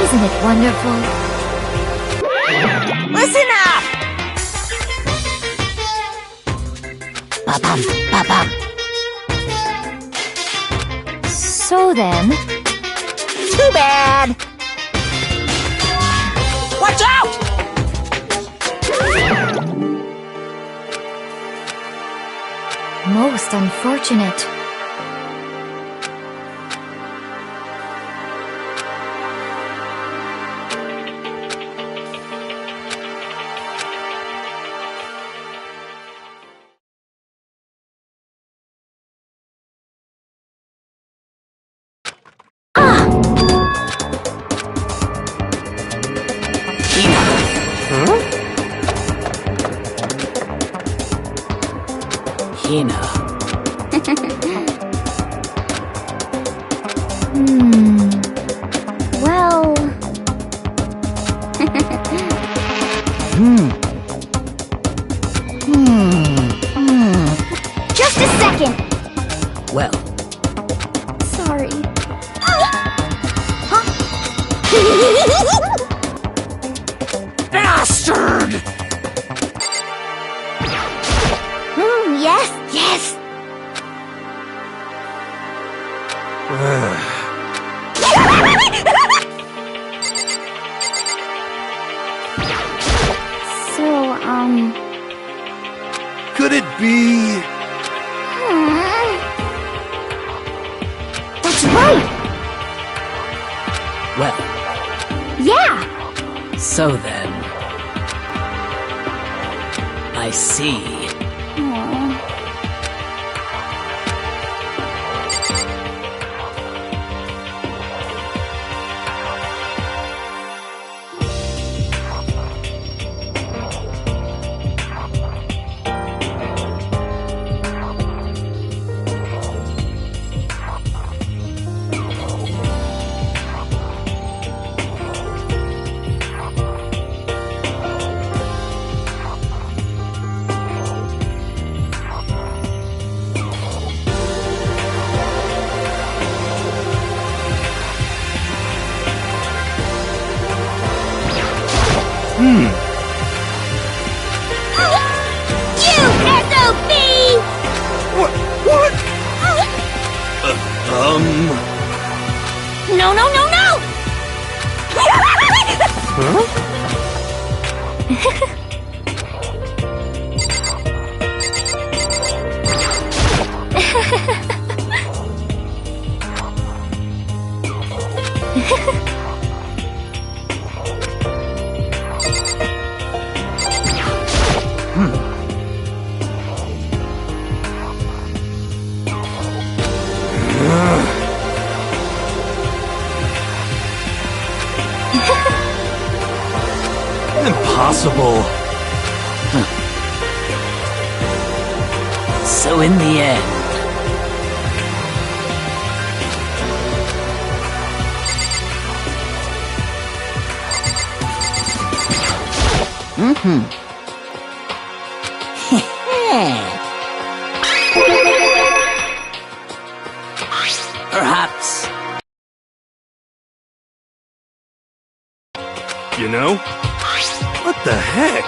Isn't it wonderful? Listen up! Ba-bum, ba-bum. So then, Too bad! Watch out! most unfortunate. Hina. Well... Just a second! Well, Sorry. Bastard! Yes, yes! So, Could it be... That's right! well, Yeah! so then. I see. You SOB! What? No, no, no, no! Impossible. So in the end, perhaps. You know? What the heck?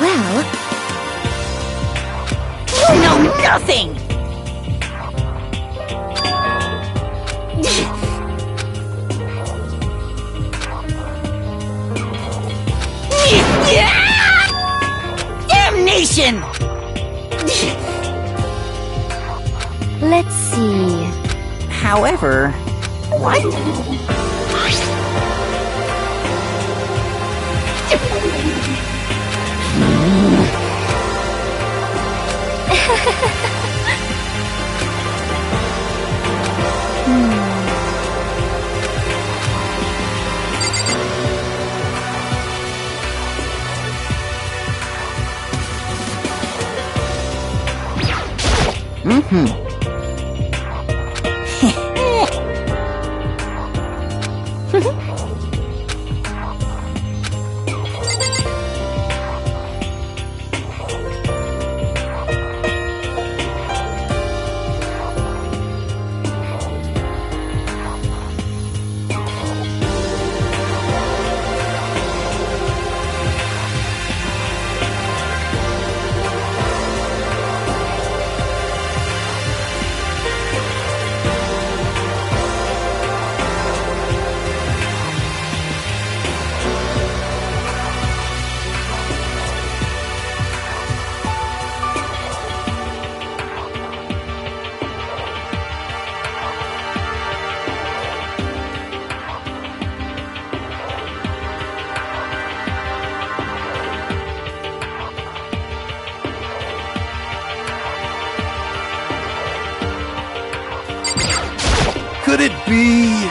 Well, You know nothing! Damnation! let's see. However, what? could it be?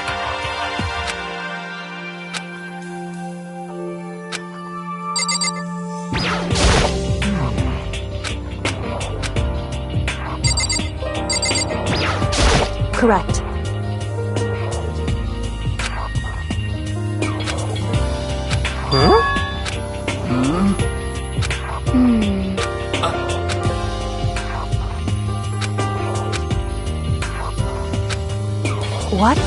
Correct. What?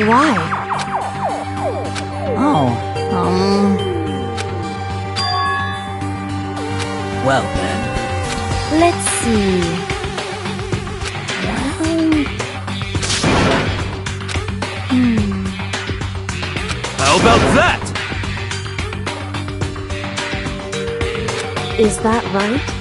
Why? Well then. Let's see. How about that? Is that right?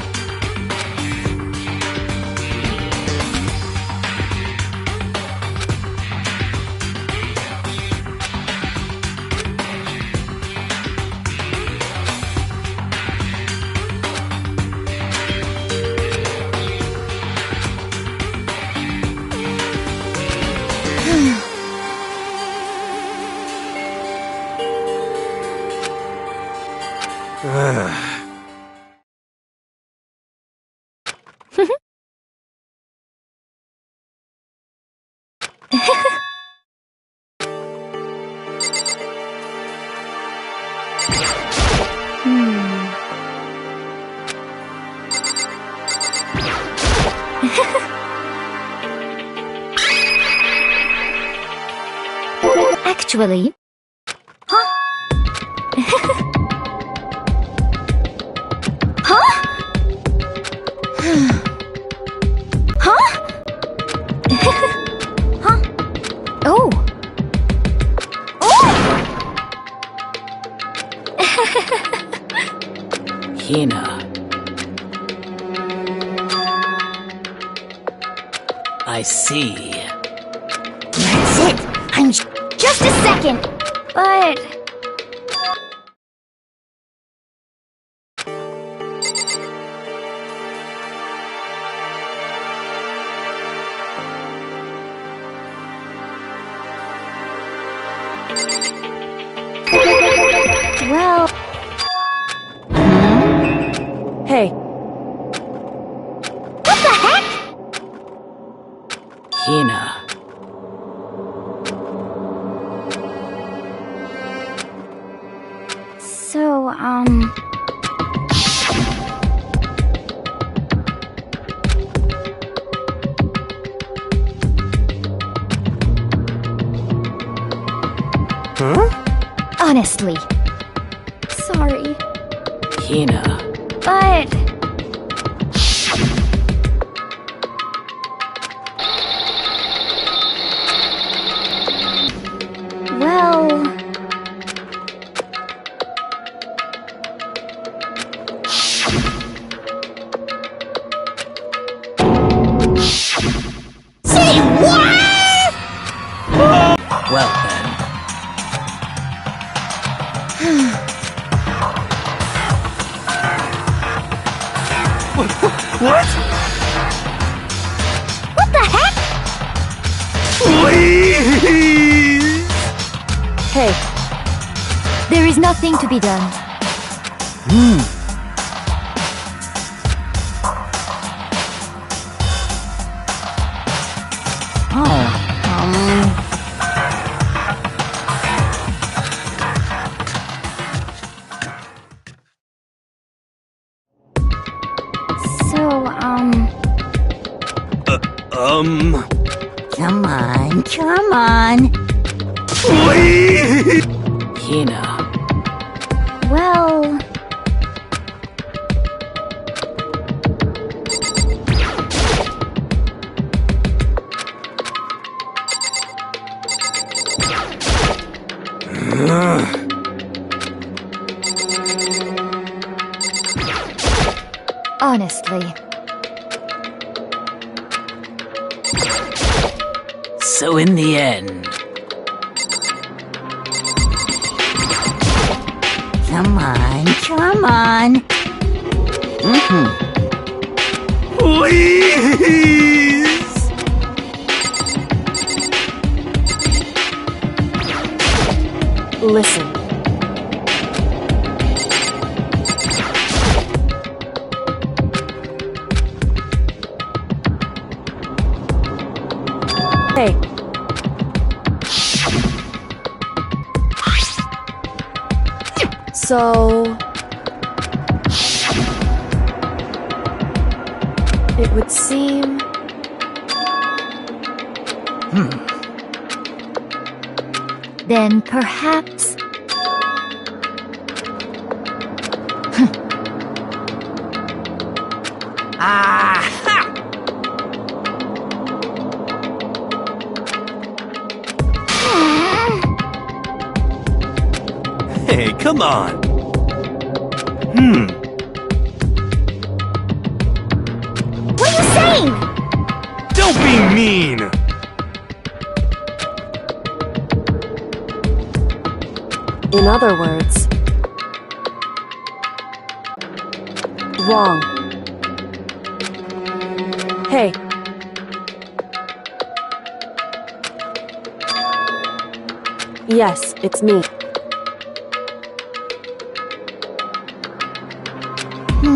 Actually, Huh? oh, Hina. I see. That's it. I'm Just a second. But well, Hey, what the heck? Hina. So, honestly, sorry. Hina. But well, say what? Well then. What? what the heck? Please! hey, there is nothing to be done. So, Come on, come on. Please! Hina. well, Honestly, So in the end, Come on, come on. Please! Listen. Hey. So... it would seem... Then perhaps... Hey, come on! What are you saying? Don't be mean! In other words... wrong. Hey. Yes, it's me.